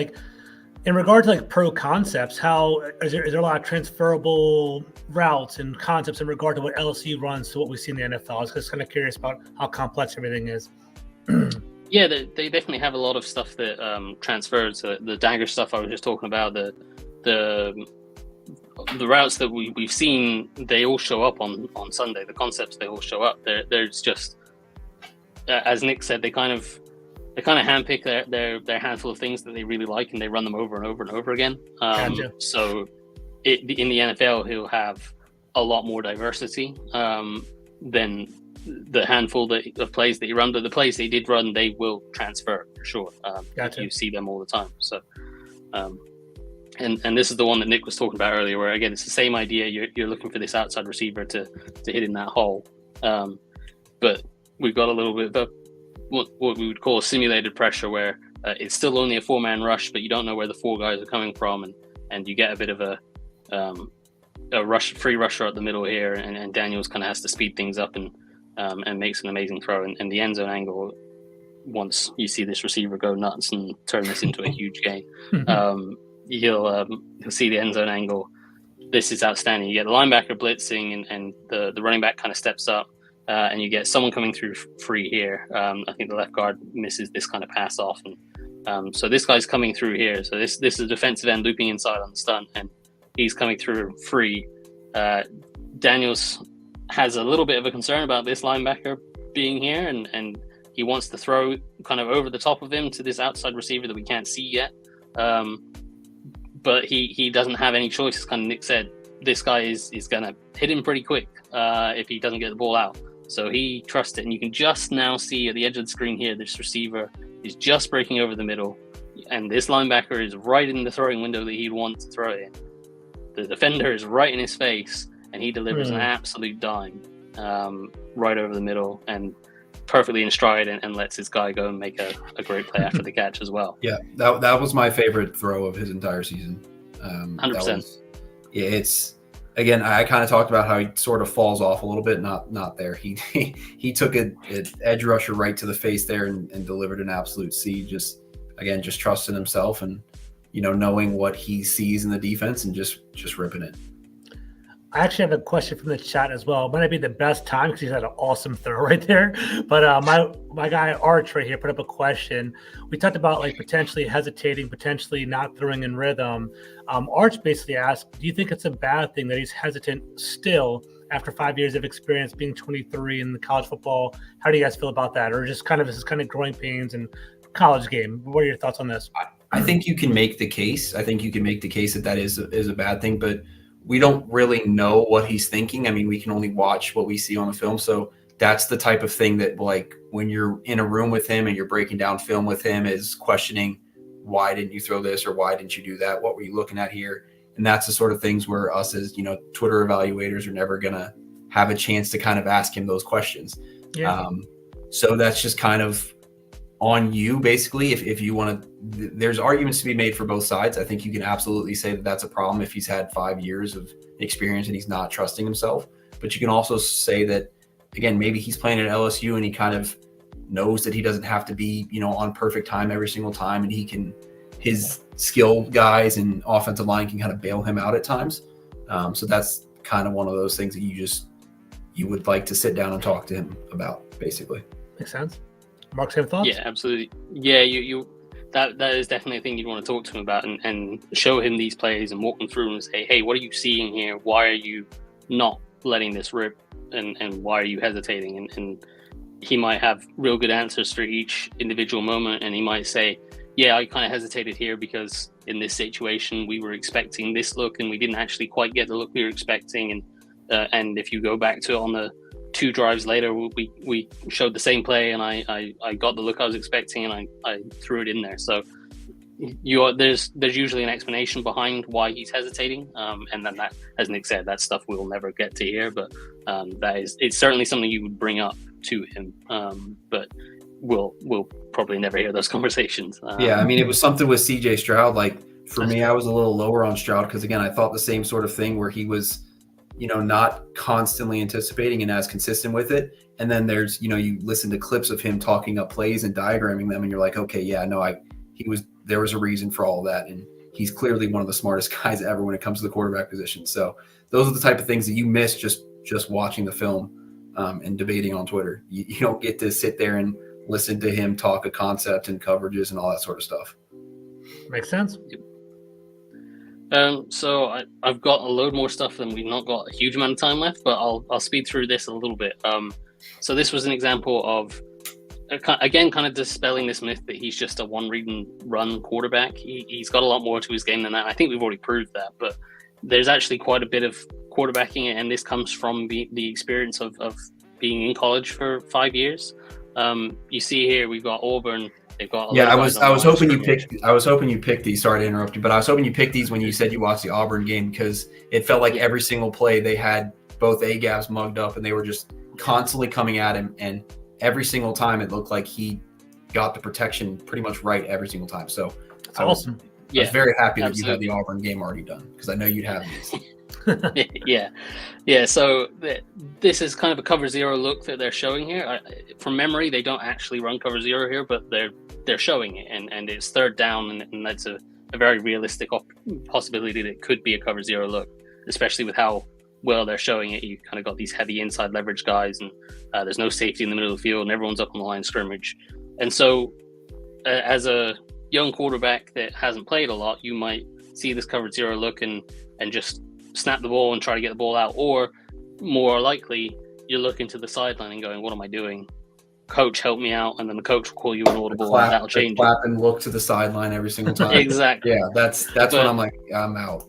in regard to pro concepts, how is there a lot of transferable routes and concepts in regard to what LSU runs to what we see in the NFL? I was just kind of curious about how complex everything is. Yeah, they definitely have a lot of stuff that transfers. The dagger stuff I was just talking about, the routes that we've seen, they all show up on Sunday. The concepts, they all show up. There's just, as Nick said, they kind of handpick their handful of things that they really like, and they run them over and over and over again. Gotcha. So in the NFL, he'll have a lot more diversity than the handful of plays that he run, but the plays they did run, they will transfer for sure. Gotcha. You see them all the time. So, and this is the one that Nick was talking about earlier, where again it's the same idea. You're looking for this outside receiver to hit in that hole, but we've got a little bit of what we would call a simulated pressure, where it's still only a 4-man rush, but you don't know where the 4 guys are coming from, and you get a bit of a free rusher at the middle here, and Daniels kind of has to speed things up and makes an amazing throw. And the end zone angle, once you see this receiver go nuts and turn this into a huge gain, he'll see the end zone angle. This is outstanding. You get the linebacker blitzing, and the running back kind of steps up, and you get someone coming through free here. I think the left guard misses this kind of pass off, and so this guy's coming through here. So this is a defensive end looping inside on the stunt, and he's coming through free. Daniels has a little bit of a concern about this linebacker being here, and he wants to throw kind of over the top of him to this outside receiver that we can't see yet. But he doesn't have any choice. As kind of Nick said, this guy is going to hit him pretty quick if he doesn't get the ball out. So he trusts it. And you can just now see at the edge of the screen here, this receiver is just breaking over the middle. and this linebacker is right in the throwing window that he'd want to throw it in. The defender is right in his face, and he delivers an absolute dime right over the middle and perfectly in stride, and lets his guy go and make a great play after the catch as well. Yeah, that was my favorite throw of his entire season. 100%. It's again, I kind of talked about how he sort of falls off a little bit. Not there. He took an edge rusher right to the face there and delivered an absolute C. Just trusting himself and knowing what he sees in the defense and just ripping it. I actually have a question from the chat as well. It might not be the best time because he's had an awesome throw right there. But my guy Arch right here put up a question. We talked about like potentially hesitating, potentially not throwing in rhythm. Arch basically asked, do you think it's a bad thing that he's hesitant still after 5 years of experience, being 23 in the college football? How do you guys feel about that? Or just kind of this is kind of growing pains and college game? What are your thoughts on this? I think you can make the case. I think you can make the case that is a bad thing, but we don't really know what he's thinking. I mean, we can only watch what we see on the film. So that's the type of thing that, like, when you're in a room with him and you're breaking down film with him, is questioning, why didn't you throw this, or why didn't you do that? What were you looking at here? And that's the sort of things where us as, Twitter evaluators are never going to have a chance to kind of ask him those questions. Yeah. So that's just kind of on you, basically. If you want to, there's arguments to be made for both sides. I think you can absolutely say that that's a problem if he's had 5 years of experience and he's not trusting himself. But you can also say that, again, maybe he's playing at LSU and he kind of knows that he doesn't have to be, on perfect time every single time, and his skill guys and offensive line can kind of bail him out at times. So that's kind of one of those things that you would like to sit down and talk to him about, basically. Makes sense. Mark, have thoughts? Yeah, absolutely. Yeah, that is definitely a thing you'd want to talk to him about, and show him these plays and walk him through and say, hey, what are you seeing here? Why are you not letting this rip? And why are you hesitating? And he might have real good answers for each individual moment, and he might say, yeah, I kind of hesitated here because in this situation we were expecting this look and we didn't actually quite get the look we were expecting. And if you go back to it on the 2 drives later, we showed the same play, and I got the look I was expecting, and I threw it in there. So there's usually an explanation behind why he's hesitating, and then that, as Nick said, that stuff we'll never get to hear. But it's certainly something you would bring up to him, but we'll probably never hear those conversations. Yeah, I mean, it was something with CJ Stroud. Like, for me, I was a little lower on Stroud because, again, I thought the same sort of thing where he was not constantly anticipating and as consistent with it. And then there's, you listen to clips of him talking up plays and diagramming them, and you're like, okay, yeah, no, there was a reason for all of that. And he's clearly one of the smartest guys ever when it comes to the quarterback position. So those are the type of things that you miss just watching the film and debating on Twitter. You don't get to sit there and listen to him talk a concept and coverages and all that sort of stuff. Makes sense. So I've got a load more stuff, and we've not got a huge amount of time left, but I'll speed through this a little bit. So this was an example of, again, kind of dispelling this myth that he's just a one read and run quarterback. He's got a lot more to his game than that. I think we've already proved that, but there's actually quite a bit of quarterbacking, and this comes from the experience of being in college for 5 years. You see here, we've got Auburn. They've got I was hoping you picked these. Sorry to interrupt you, but I was hoping you picked these when you said you watched the Auburn game, because it felt like every single play they had both A-gaps mugged up, and they were just constantly coming at him, and every single time it looked like he got the protection pretty much right every single time. So that's awesome. I was very happy that you had the Auburn game already done, because I know you'd have these. Yeah. So this is kind of a cover zero look that they're showing here. From memory, they don't actually run cover zero here, but they're showing it, and it's third down, and that's a very realistic possibility that it could be a cover zero look, especially with how well they're showing it. You kind of got these heavy inside leverage guys, and there's no safety in the middle of the field, and everyone's up on the line of scrimmage. And so as a young quarterback that hasn't played a lot, you might see this cover zero look and just snap the ball and try to get the ball out, or more likely you're looking to the sideline and going, what am I doing? Coach, help me out. And then the coach will call you an audible, and that'll change clap and look to the sideline every single time. Exactly. Yeah, that's when I'm like, I'm out.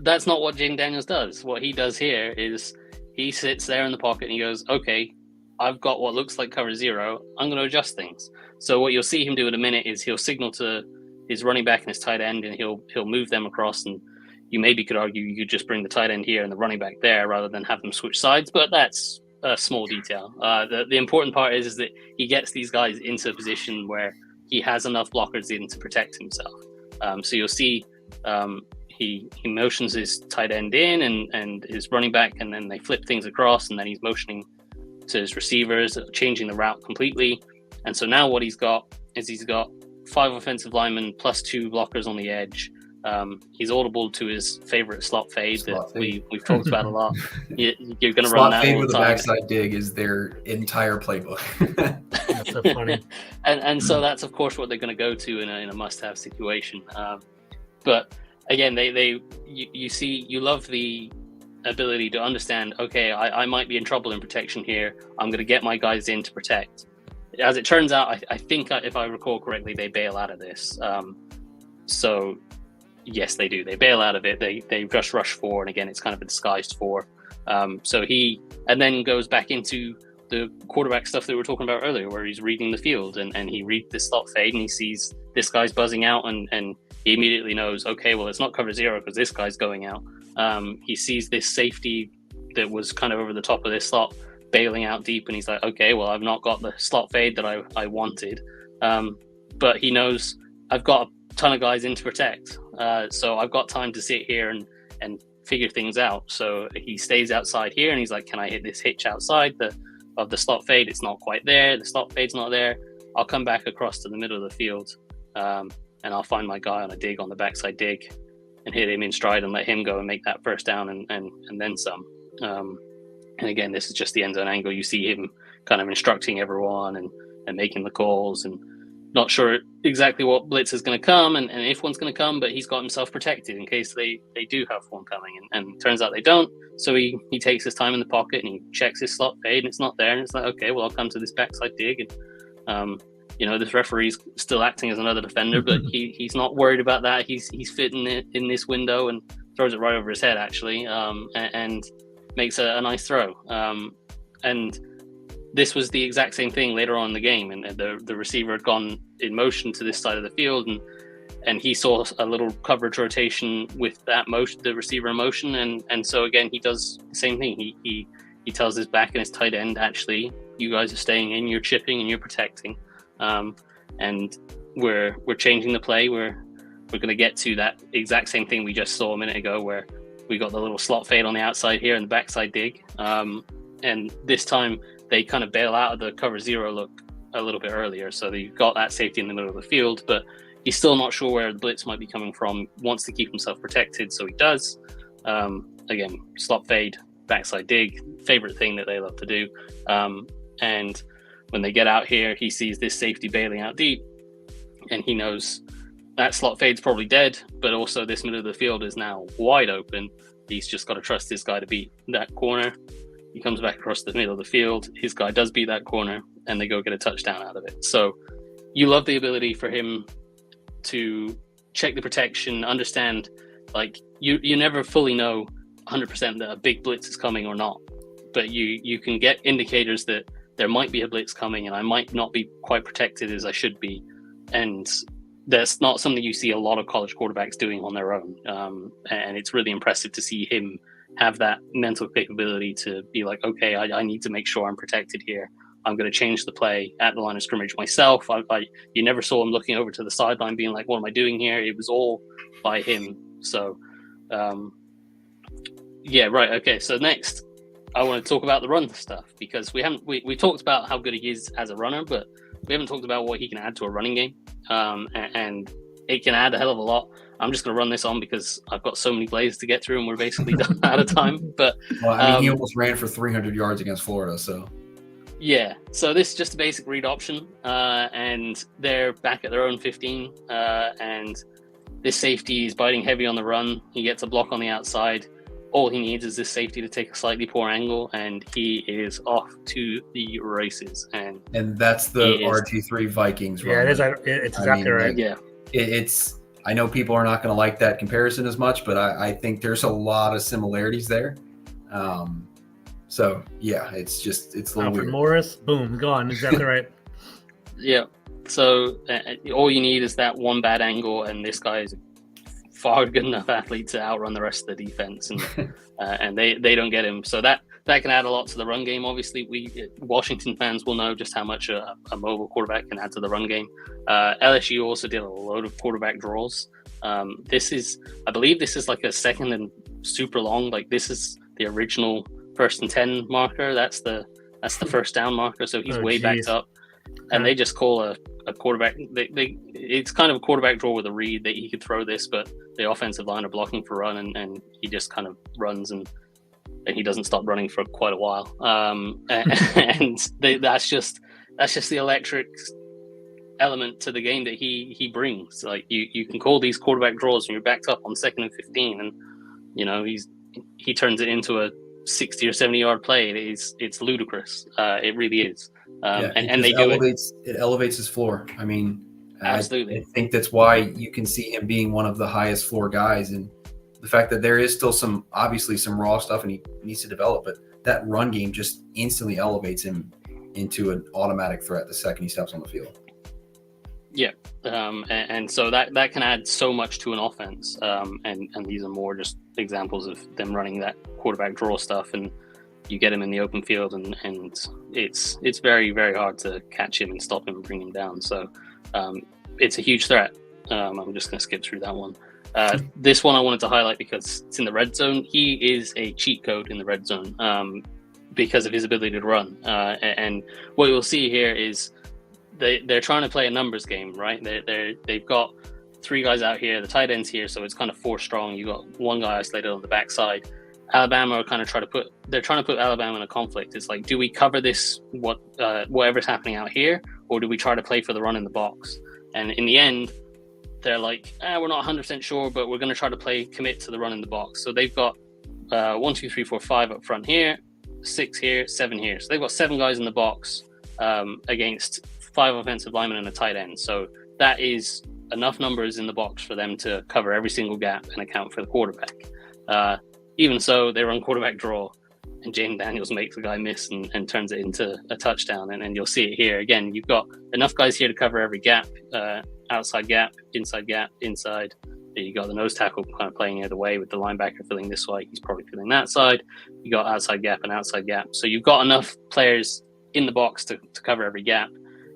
That's not what Jayden Daniels does. What he does here is he sits there in the pocket and he goes, okay, I've got what looks like cover zero. I'm going to adjust things. So what you'll see him do in a minute is he'll signal to his running back and his tight end, and he'll move them across. And you maybe could argue you could just bring the tight end here and the running back there rather than have them switch sides, but that's a small detail. The important part is that he gets these guys into a position where he has enough blockers in to protect himself. So you'll see he motions his tight end in and his running back, and then they flip things across, and then he's motioning to his receivers, changing the route completely. And so now what he's got is he's got 5 offensive linemen plus 2 blockers on the edge. He's audible to his favorite slot fade we've talked about a lot. You're going to run that fade all with the a time. backside dig is their entire playbook. That's so funny. and so that's of course what they're going to go to in a must-have situation. But again, you love the ability to understand, okay, I might be in trouble in protection here. I'm going to get my guys in to protect. As it turns out, I think if I recall correctly, they bail out of this. So yes, they do. They bail out of it. They just rush 4, and again, it's kind of a disguised 4. So he then goes back into the quarterback stuff that we were talking about earlier, where he's reading the field, and he reads this slot fade, and he sees this guy's buzzing out, and he immediately knows, okay, well, it's not cover zero because this guy's going out. He sees this safety that was kind of over the top of this slot bailing out deep, and he's like, okay, well, I've not got the slot fade that I wanted. But he knows I've got a ton of guys in to protect. So I've got time to sit here and figure things out. So he stays outside here, and he's like, can I hit this hitch outside of the slot fade? It's not quite there. The slot fade's not there. I'll come back across to the middle of the field, and I'll find my guy on a dig, on the backside dig, and hit him in stride and let him go and make that first down and then some. And again, this is just the end zone angle. You see him kind of instructing everyone and making the calls, and not sure exactly what blitz is going to come and if one's going to come, but he's got himself protected in case they do have one coming. And turns out they don't. So he takes his time in the pocket, and he checks his slot fade, and it's not there. And it's like, okay, well, I'll come to this backside dig. And, this referee's still acting as another defender, but he's not worried about that. He's fitting it in this window and throws it right over his head, actually, and makes a nice throw. And this was the exact same thing later on in the game, and the receiver had gone in motion to this side of the field, and he saw a little coverage rotation with that motion, the receiver in motion, and so again he does the same thing. He tells his back and his tight end, actually, you guys are staying in, you're chipping and you're protecting, and we're changing the play. We're going to get to that exact same thing we just saw a minute ago, where we got the little slot fade on the outside here and the backside dig, and this time they kind of bail out of the cover zero look a little bit earlier. So they've got that safety in the middle of the field, but he's still not sure where the blitz might be coming from, wants to keep himself protected, so he does. Again, slot fade, backside dig, favorite thing that they love to do. And when they get out here, he sees this safety bailing out deep, and he knows that slot fade's probably dead, but also this middle of the field is now wide open. He's just got to trust this guy to beat that corner. He comes back across the middle of the field. His guy does beat that corner, and they go get a touchdown out of it. So you love the ability for him to check the protection, understand, like, you never fully know 100% that a big blitz is coming or not, but you can get indicators that there might be a blitz coming and I might not be quite protected as I should be. And that's not something you see a lot of college quarterbacks doing on their own. And it's really impressive to see him have that mental capability to be like, okay, I need to make sure I'm protected here. I'm going to change the play at the line of scrimmage myself. You never saw him looking over to the sideline being like, what am I doing here? It was all by him. So, yeah, right. Okay. So next, I want to talk about the run stuff, because we talked about how good he is as a runner, but we haven't talked about what he can add to a running game. And it can add a hell of a lot. I'm just going to run this on because I've got so many plays to get through and we're basically done out of time. But he almost ran for 300 yards against Florida. So yeah, so this is just a basic read option, and they're back at their own 15, and this safety is biting heavy on the run. He gets a block on the outside. All he needs is this safety to take a slightly poor angle, and he is off to the races. And that's the RG3 Vikings run. Yeah, it is. It's exactly right. Yeah, it's. I know people are not going to like that comparison as much, but I think there's a lot of similarities there. So yeah, it's a little Alfred weird. Morris, boom, gone. Exactly right. Yeah. So all you need is that one bad angle, and this guy is a far good enough athlete to outrun the rest of the defense, and they don't get him. So that can add a lot to the run game. Obviously, Washington fans will know just how much a mobile quarterback can add to the run game. LSU also did a load of quarterback draws. I believe this is like a second and super long. Like this is the original 1st and 10 marker. That's the first down marker. So he's way backed up, and they just call a quarterback. It's kind of a quarterback draw with a read that he could throw this, but the offensive line are blocking for run, and he just kind of runs and he doesn't stop running for quite a while. And that's just the electric element to the game that he brings. Like you can call these quarterback draws when you're backed up on 2nd and 15, and you know he turns it into a 60 or 70 yard play. It's ludicrous. It really is. And they do it. It elevates his floor. I mean, absolutely. I think that's why you can see him being one of the highest floor guys, and the fact that there is still obviously some raw stuff and he needs to develop, but that run game just instantly elevates him into an automatic threat the second he steps on the field. Yeah. And so that can add so much to an offense. And these are more just examples of them running that quarterback draw stuff, and you get him in the open field, and it's very, very hard to catch him and stop him and bring him down. So it's a huge threat. I'm just going to skip through that one. This one I wanted to highlight because it's in the red zone. He is a cheat code in the red zone because of his ability to run. And what you'll see here is they're trying to play a numbers game, right? They've got 3 guys out here, the tight ends here, so it's kind of 4 strong. You got 1 guy isolated on the backside. Alabama are kind of trying to put Alabama in a conflict. It's like, do we cover this whatever's happening out here, or do we try to play for the run in the box? And in the end, they're like, we're not 100% sure, but we're going to try to commit to the run in the box. So they've got 1, 2, 3, 4, 5 up front here, 6 here, 7 here. So they've got 7 guys in the box against 5 offensive linemen and a tight end. So that is enough numbers in the box for them to cover every single gap and account for the quarterback. Even so, they run quarterback draw, and Jayden Daniels makes the guy miss and turns it into a touchdown. And you'll see it here. Again, you've got enough guys here to cover every gap, outside gap, inside. You got the nose tackle kind of playing either way with the linebacker filling this way. He's probably filling that side. You got outside gap and outside gap. So you've got enough players in the box to cover every gap.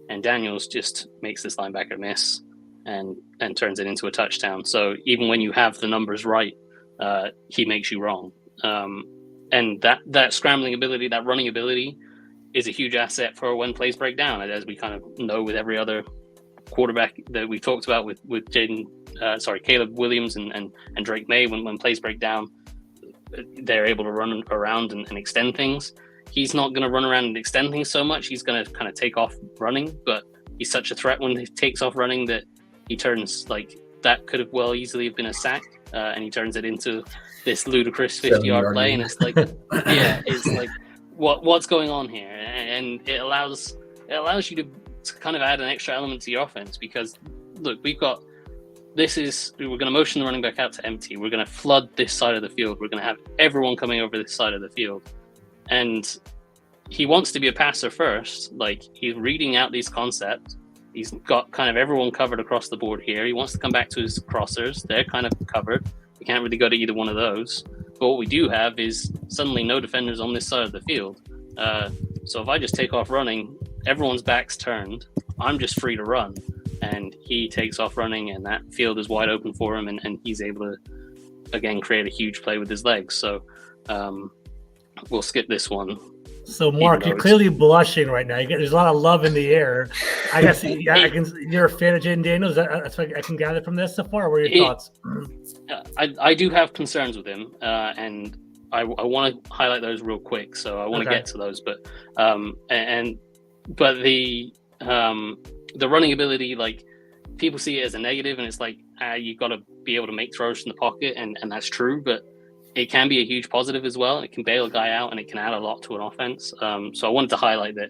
And Daniels just makes this linebacker miss and turns it into a touchdown. So even when you have the numbers right, he makes you wrong. And that scrambling ability, that running ability is a huge asset for when plays break down, as we kind of know with every other quarterback that we've talked about with Caleb Williams and Drake May. When plays break down, they're able to run around and extend things. He's not going to run around and extend things so much. He's going to kind of take off running, but he's such a threat when he takes off running that he turns, like, that could have well easily have been a sack, and he turns it into this ludicrous 50-yard play, and it's like, yeah, it's like, what's going on here? And it allows you to kind of add an extra element to your offense, because look, we're going to motion the running back out to empty. We're going to flood this side of the field. We're going to have everyone coming over this side of the field. And he wants to be a passer first. Like, he's reading out these concepts. He's got kind of everyone covered across the board here. He wants to come back to his crossers. They're kind of covered. We can't really go to either one of those. But what we do have is suddenly no defenders on this side of the field. So if I just take off running, everyone's back's turned. I'm just free to run. And he takes off running, and that field is wide open for him, and he's able to, again, create a huge play with his legs. So we'll skip this one. So, Mark, you're clearly blushing right now. There's a lot of love in the air. I guess you're a fan of Jayden Daniels. That's what I can gather from this so far. What are your thoughts? I do have concerns with him, and I want to highlight those real quick. So I want to get to those, but the running ability, like, people see it as a negative, and it's like you've got to be able to make throws from the pocket, and that's true, but it can be a huge positive as well. It can bail a guy out, and it can add a lot to an offense. So I wanted to highlight that,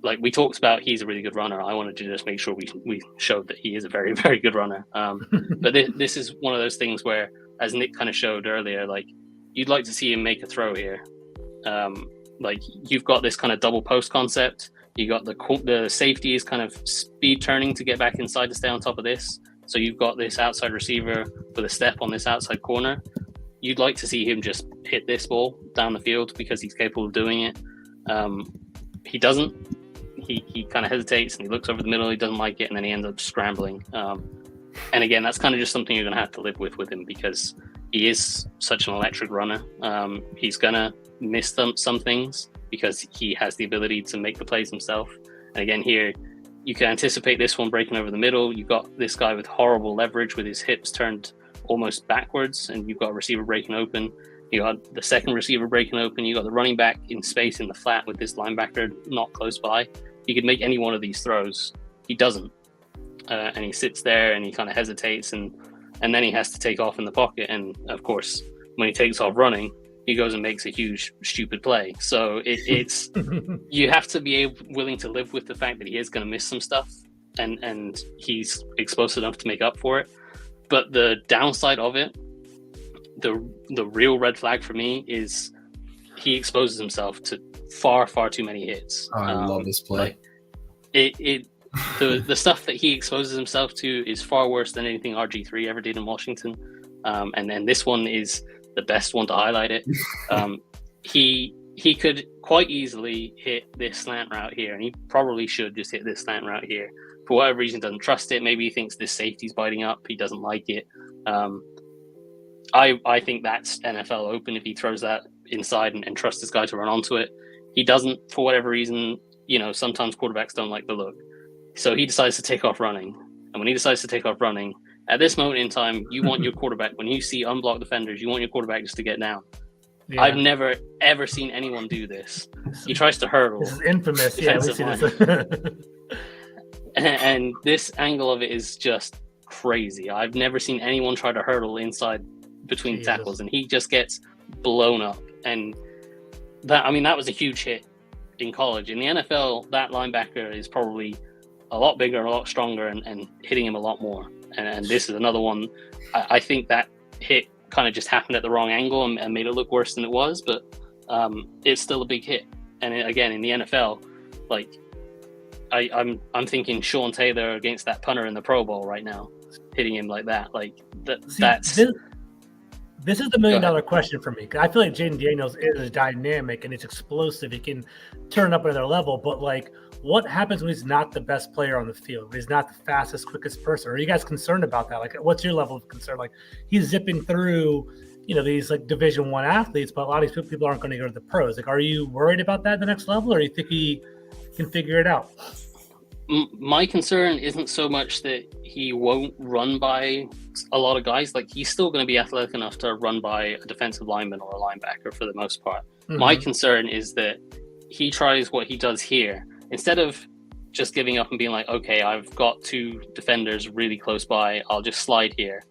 like we talked about, he's a really good runner. I wanted to just make sure we showed that he is a very, very good runner. But this is one of those things where, as Nick kind of showed earlier, like, you'd like to see him make a throw here. like you've got this kind of double post concept. You got the safety is kind of speed turning to get back inside to stay on top of this. So you've got this outside receiver with a step on this outside corner. You'd like to see him just hit this ball down the field because he's capable of doing it. He doesn't. He kind of hesitates and he looks over the middle. He doesn't like it, and then he ends up scrambling. And again, that's kind of just something you're going to have to live with him because he is such an electric runner. He's going to miss some things because he has the ability to make the plays himself. And again, here, you can anticipate this one breaking over the middle. You've got this guy with horrible leverage with his hips turned almost backwards, and you've got a receiver breaking open. You got the second receiver breaking open. You got the running back in space in the flat with this linebacker not close by. He could make any one of these throws. He doesn't. And he sits there and he kind of hesitates, and then he has to take off in the pocket. And of course, when he takes off running, he goes and makes a huge, stupid play. So it's you have to be willing to live with the fact that he is going to miss some stuff, and he's explosive enough to make up for it. But the downside of it, the real red flag for me is he exposes himself to far too many hits. Oh, I love this play. The stuff that he exposes himself to is far worse than anything RG3 ever did in Washington. And then this one is the best one to highlight it. He could quite easily hit this slant route here, and he probably should just hit this slant route here. For whatever reason, doesn't trust it. Maybe he thinks this safety's biting up. He doesn't like it. I think that's NFL open if he throws that inside and trusts this guy to run onto it. He doesn't, for whatever reason. Sometimes quarterbacks don't like the look. So he decides to take off running. And when he decides to take off running, at this moment in time, you want your quarterback, when you see unblocked defenders, you want your quarterback just to get down. Yeah. I've never, ever seen anyone do this. He tries to hurdle. This is infamous. Yeah, we see this. And this angle of it is just crazy. I've never seen anyone try to hurdle inside between tackles, and he just gets blown up. And that was a huge hit in college. In the NFL, that linebacker is probably a lot bigger, a lot stronger, and hitting him a lot more. And this is another one. I think that hit kind of just happened at the wrong angle and made it look worse than it was, but it's still a big hit. And again, in the NFL, like I'm thinking Sean Taylor against that punter in the Pro Bowl right now, hitting him like that. Like that's. This is the $1 million question for me. 'Cause I feel like Jayden Daniels is dynamic and it's explosive. He can turn up another level, but like, what happens when he's not the best player on the field? When he's not the fastest, quickest person? Are you guys concerned about that? Like, what's your level of concern? Like, he's zipping through, these like Division I athletes, but a lot of these people aren't going to go to the pros. Like, are you worried about that at the next level, or do you think he can figure it out? My concern isn't so much that he won't run by a lot of guys. Like, he's still going to be athletic enough to run by a defensive lineman or a linebacker for the most part. Mm-hmm. My concern is that he tries what he does here. Instead of just giving up and being like, okay, I've got two defenders really close by, I'll just slide here.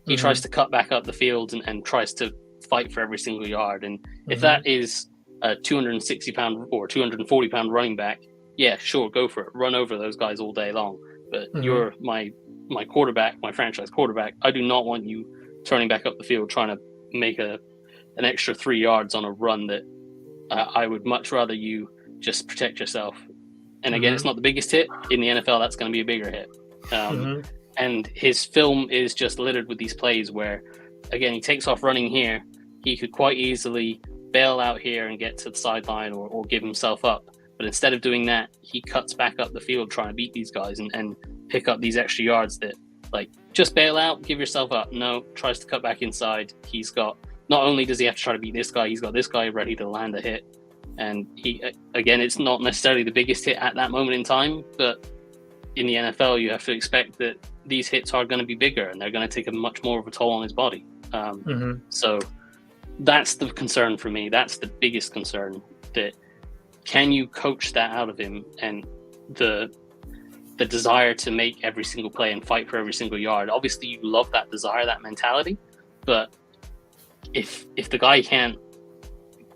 He tries to cut back up the field and tries to fight for every single yard. And if that is a 260-pound or 240-pound running back, yeah, sure, go for it. Run over those guys all day long. But you're my quarterback, my franchise quarterback. I do not want you turning back up the field trying to make an extra 3 yards on a run that I would much rather you just protect yourself. And again, it's not the biggest hit. In the NFL, that's going to be a bigger hit. And his film is just littered with these plays where, again, he takes off running here. He could quite easily bail out here and get to the sideline or give himself up. But instead of doing that, he cuts back up the field trying to beat these guys and pick up these extra yards that, like, just bail out, give yourself up. No, tries to cut back inside. He's got, not only does he have to try to beat this guy, he's got this guy ready to land a hit. And he, again, it's not necessarily the biggest hit at that moment in time, but in the NFL, you have to expect that these hits are going to be bigger and they're going to take a much more of a toll on his body. So that's the concern for me. That's the biggest concern, that can you coach that out of him, and the desire to make every single play and fight for every single yard. Obviously, you love that desire, that mentality, but if the guy can't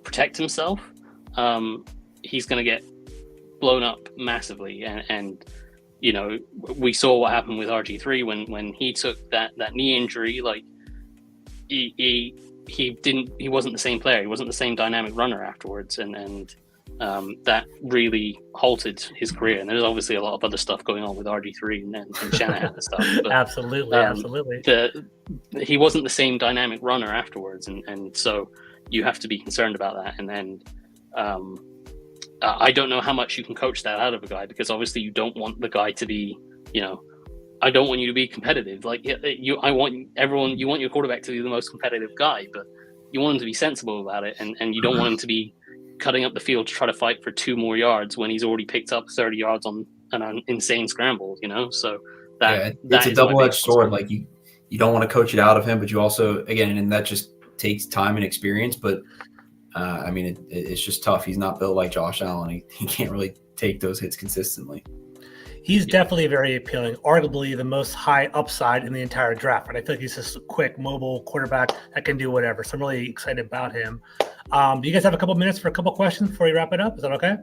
protect himself, he's going to get blown up massively. And we saw what happened with RG3 when he took that knee injury. Like, he wasn't the same player. He wasn't the same dynamic runner afterwards. And that really halted his career. And there's obviously a lot of other stuff going on with RG3 and Shanahan and stuff. But, absolutely. He wasn't the same dynamic runner afterwards, and so you have to be concerned about that. And then I don't know how much you can coach that out of a guy, because obviously you don't want the guy to be, I don't want you to be competitive. Like you want your quarterback to be the most competitive guy, but you want him to be sensible about it, and you don't want him to be cutting up the field to try to fight for 2 more yards when he's already picked up 30 yards on an insane scramble, So it's a double-edged sword. Like you don't want to coach it out of him, but you also, again, and that just takes time and experience. But I mean, it's just tough. He's not built like Josh Allen. He can't really take those hits consistently. He's definitely very appealing, arguably the most high upside in the entire draft. Right? I feel like he's just a quick, mobile quarterback that can do whatever. So I'm really excited about him. Do you guys have a couple minutes for a couple questions before we wrap it up? Is that okay?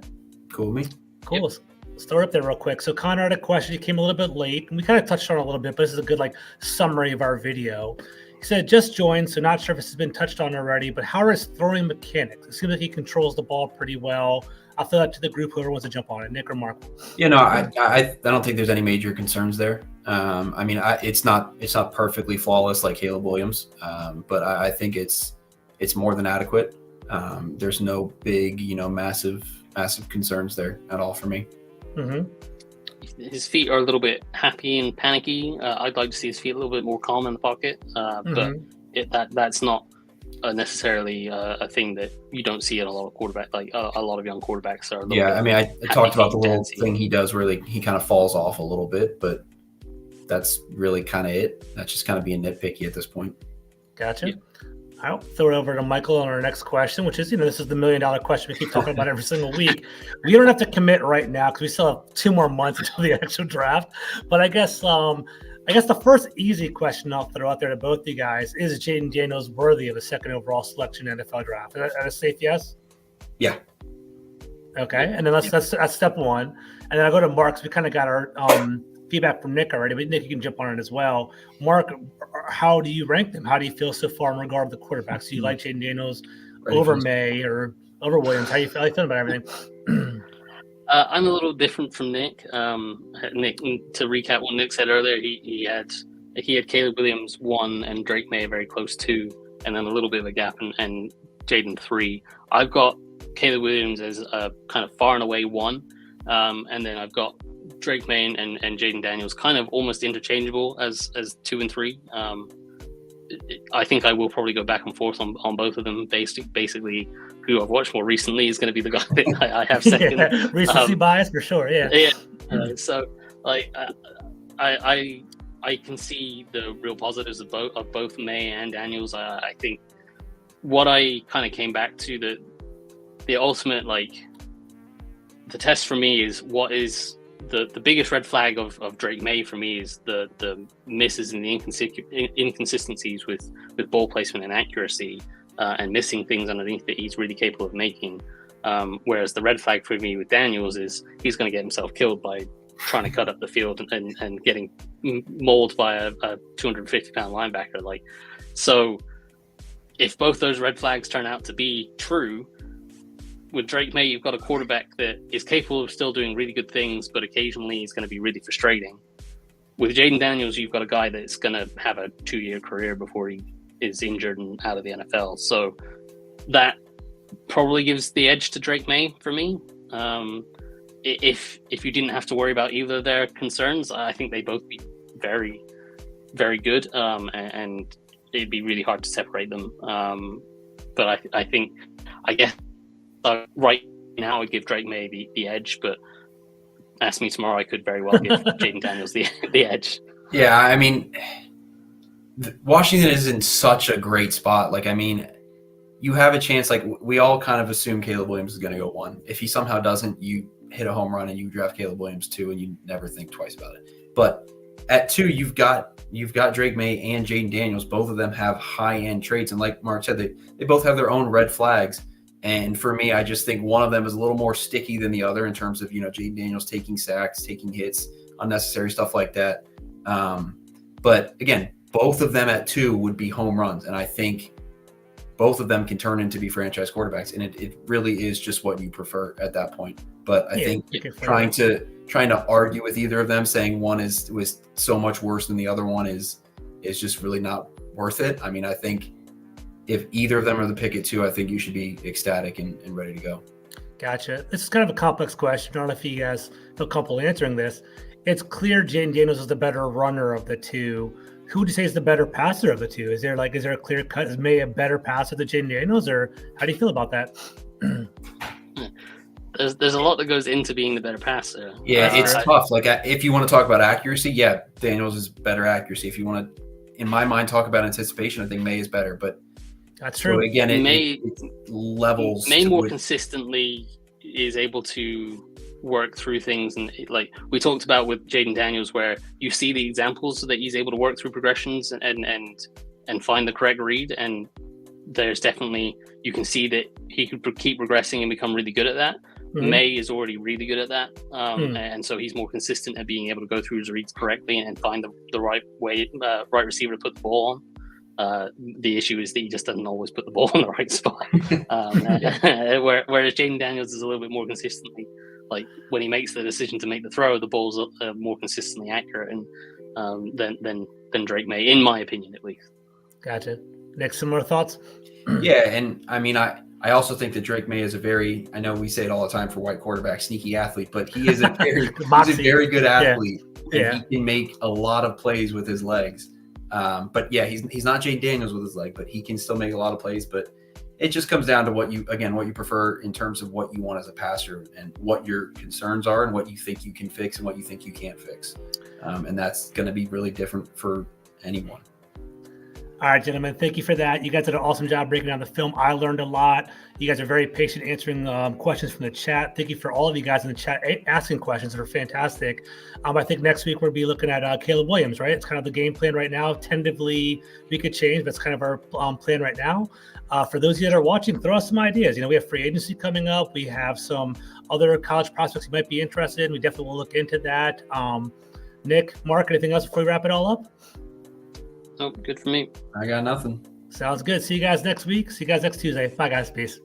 Cool with me. Cool. Yep. Let's throw it up there real quick. So Connor had a question. He came a little bit late, and we kind of touched on it a little bit, but this is a good summary of our video. He said, just joined, so not sure if this has been touched on already, but how are his throwing mechanics? It seems like he controls the ball pretty well. I'll throw that to the group, whoever wants to jump on it, Nick or Mark. I don't think there's any major concerns there. I mean, it's not perfectly flawless like Caleb Williams, but I think it's more than adequate. There's no big, massive concerns there at all for me. Mm-hmm. His feet are a little bit happy and panicky. I'd like to see his feet a little bit more calm in the pocket, but that's not necessarily a thing that you don't see in a lot of quarterbacks. Like a lot of young quarterbacks are. I talked about the little thing he does where he kind of falls off a little bit, but that's really kind of it. That's just kind of being nitpicky at this point. Gotcha. Yeah. I'll throw it over to Michael on our next question, which is, this is the $1 million question we keep talking about every single week. We don't have to commit right now because we still have 2 more months until the actual draft. But I guess the first easy question I'll throw out there to both of you guys is Jayden Daniels worthy of a 2nd overall selection in the NFL draft? Is that a safe yes? Yeah. Okay, and then that's step 1. And then I go to Mark, because we kind of got our feedback from Nick already, but Nick, you can jump on it as well. Mark, how do you rank them? How do you feel so far in regard to the quarterbacks? Do you like Jayden Daniels over May or over Williams? How you feeling about everything? I'm a little different from Nick. Nick, to recap what Nick said earlier, he had Caleb Williams 1 and Drake May very close 2, and then a little bit of a gap, and Jayden 3. I've got Caleb Williams as a kind of far and away 1, and then I've got Drake May and Jayden Daniels kind of almost interchangeable as 2 and 3. I think I will probably go back and forth on both of them. Basically, who I've watched more recently is going to be the guy that I have second. Yeah, recency bias for sure. Yeah. So I can see the real positives of both May and Daniels. I think what I kind of came back to the ultimate the test for me is what is the biggest red flag of Drake May for me is the misses and the inconsistencies with ball placement and accuracy, and missing things underneath that he's really capable of making. Whereas the red flag for me with Daniels is he's going to get himself killed by trying to cut up the field and getting mauled by a 250-pound linebacker. So if both those red flags turn out to be true, with Drake May, you've got a quarterback that is capable of still doing really good things, but occasionally he's going to be really frustrating. With Jayden Daniels, you've got a guy that's going to have a 2-year career before he is injured and out of the NFL. So that probably gives the edge to Drake May for me. If you didn't have to worry about either of their concerns, I think they'd both be very, very good, and it'd be really hard to separate them. But I guess right now I'd give Drake May the edge, but ask me tomorrow, I could very well give Jayden Daniels the edge. Yeah, I mean, Washington is in such a great spot. You have a chance. We all kind of assume Caleb Williams is going to go 1. If he somehow doesn't, you hit a home run and you draft Caleb Williams 2, and you never think twice about it. But at 2, you've got Drake May and Jayden Daniels. Both of them have high-end traits, and like Mark said, they both have their own red flags. And for me, I just think one of them is a little more sticky than the other in terms of, Jayden Daniels taking sacks, taking hits, unnecessary stuff like that. But again, both of them at 2 would be home runs. And I think both of them can turn into be franchise quarterbacks, and it really is just what you prefer at that point. But I think trying to argue with either of them, saying one was so much worse than the other one is just really not worth it. I mean, I think if either of them are the pick at 2, I think you should be ecstatic and ready to go. Gotcha. This is kind of a complex question. I don't know if you guys feel comfortable answering this. It's clear Jayden Daniels is the better runner of the two. Who would you say is the better passer of the two? Is there a clear cut? Is May a better passer than Jayden Daniels, or how do you feel about that? There's a lot that goes into being the better passer. Yeah, it's tough. Like, if you want to talk about accuracy, yeah, Daniels is better accuracy. If you want to, in my mind, talk about anticipation, I think May is better. But that's true. So again, it levels. May more consistently is able to work through things, and like we talked about with Jayden Daniels, where you see the examples that he's able to work through progressions and find the correct read, and there's definitely, you can see that he could keep progressing and become really good at that. Mm-hmm. May is already really good at that, and so he's more consistent at being able to go through his reads correctly and find the right way, right receiver to put the ball on. The issue is that he just doesn't always put the ball in the right spot. Whereas Jayden Daniels is a little bit more consistently, like when he makes the decision to make the throw, the ball's more consistently accurate than Drake May, in my opinion, at least. Gotcha. Nick, some more thoughts? Yeah, and I mean, I also think that Drake May is I know we say it all the time for white quarterback, sneaky athlete, but he is a very, he's a very good athlete. Yeah. And he can make a lot of plays with his legs. But yeah, he's not Jayden Daniels with his leg, but he can still make a lot of plays. But it just comes down to what you prefer in terms of what you want as a passer and what your concerns are and what you think you can fix and what you think you can't fix. And that's going to be really different for anyone. All right, gentlemen, thank you for that. You guys did an awesome job breaking down the film. I learned a lot. You guys are very patient answering questions from the chat. Thank you for all of you guys in the chat asking questions that are fantastic. I think next week we'll be looking at Caleb Williams, right? It's kind of the game plan right now. Tentatively, we could change, but it's kind of our plan right now. For those of you that are watching, throw us some ideas. We have free agency coming up. We have some other college prospects you might be interested in. We definitely will look into that. Nick, Mark, anything else before we wrap it all up? Nope, good for me. I got nothing. Sounds good. See you guys next week. See you guys next Tuesday. Bye, guys. Peace.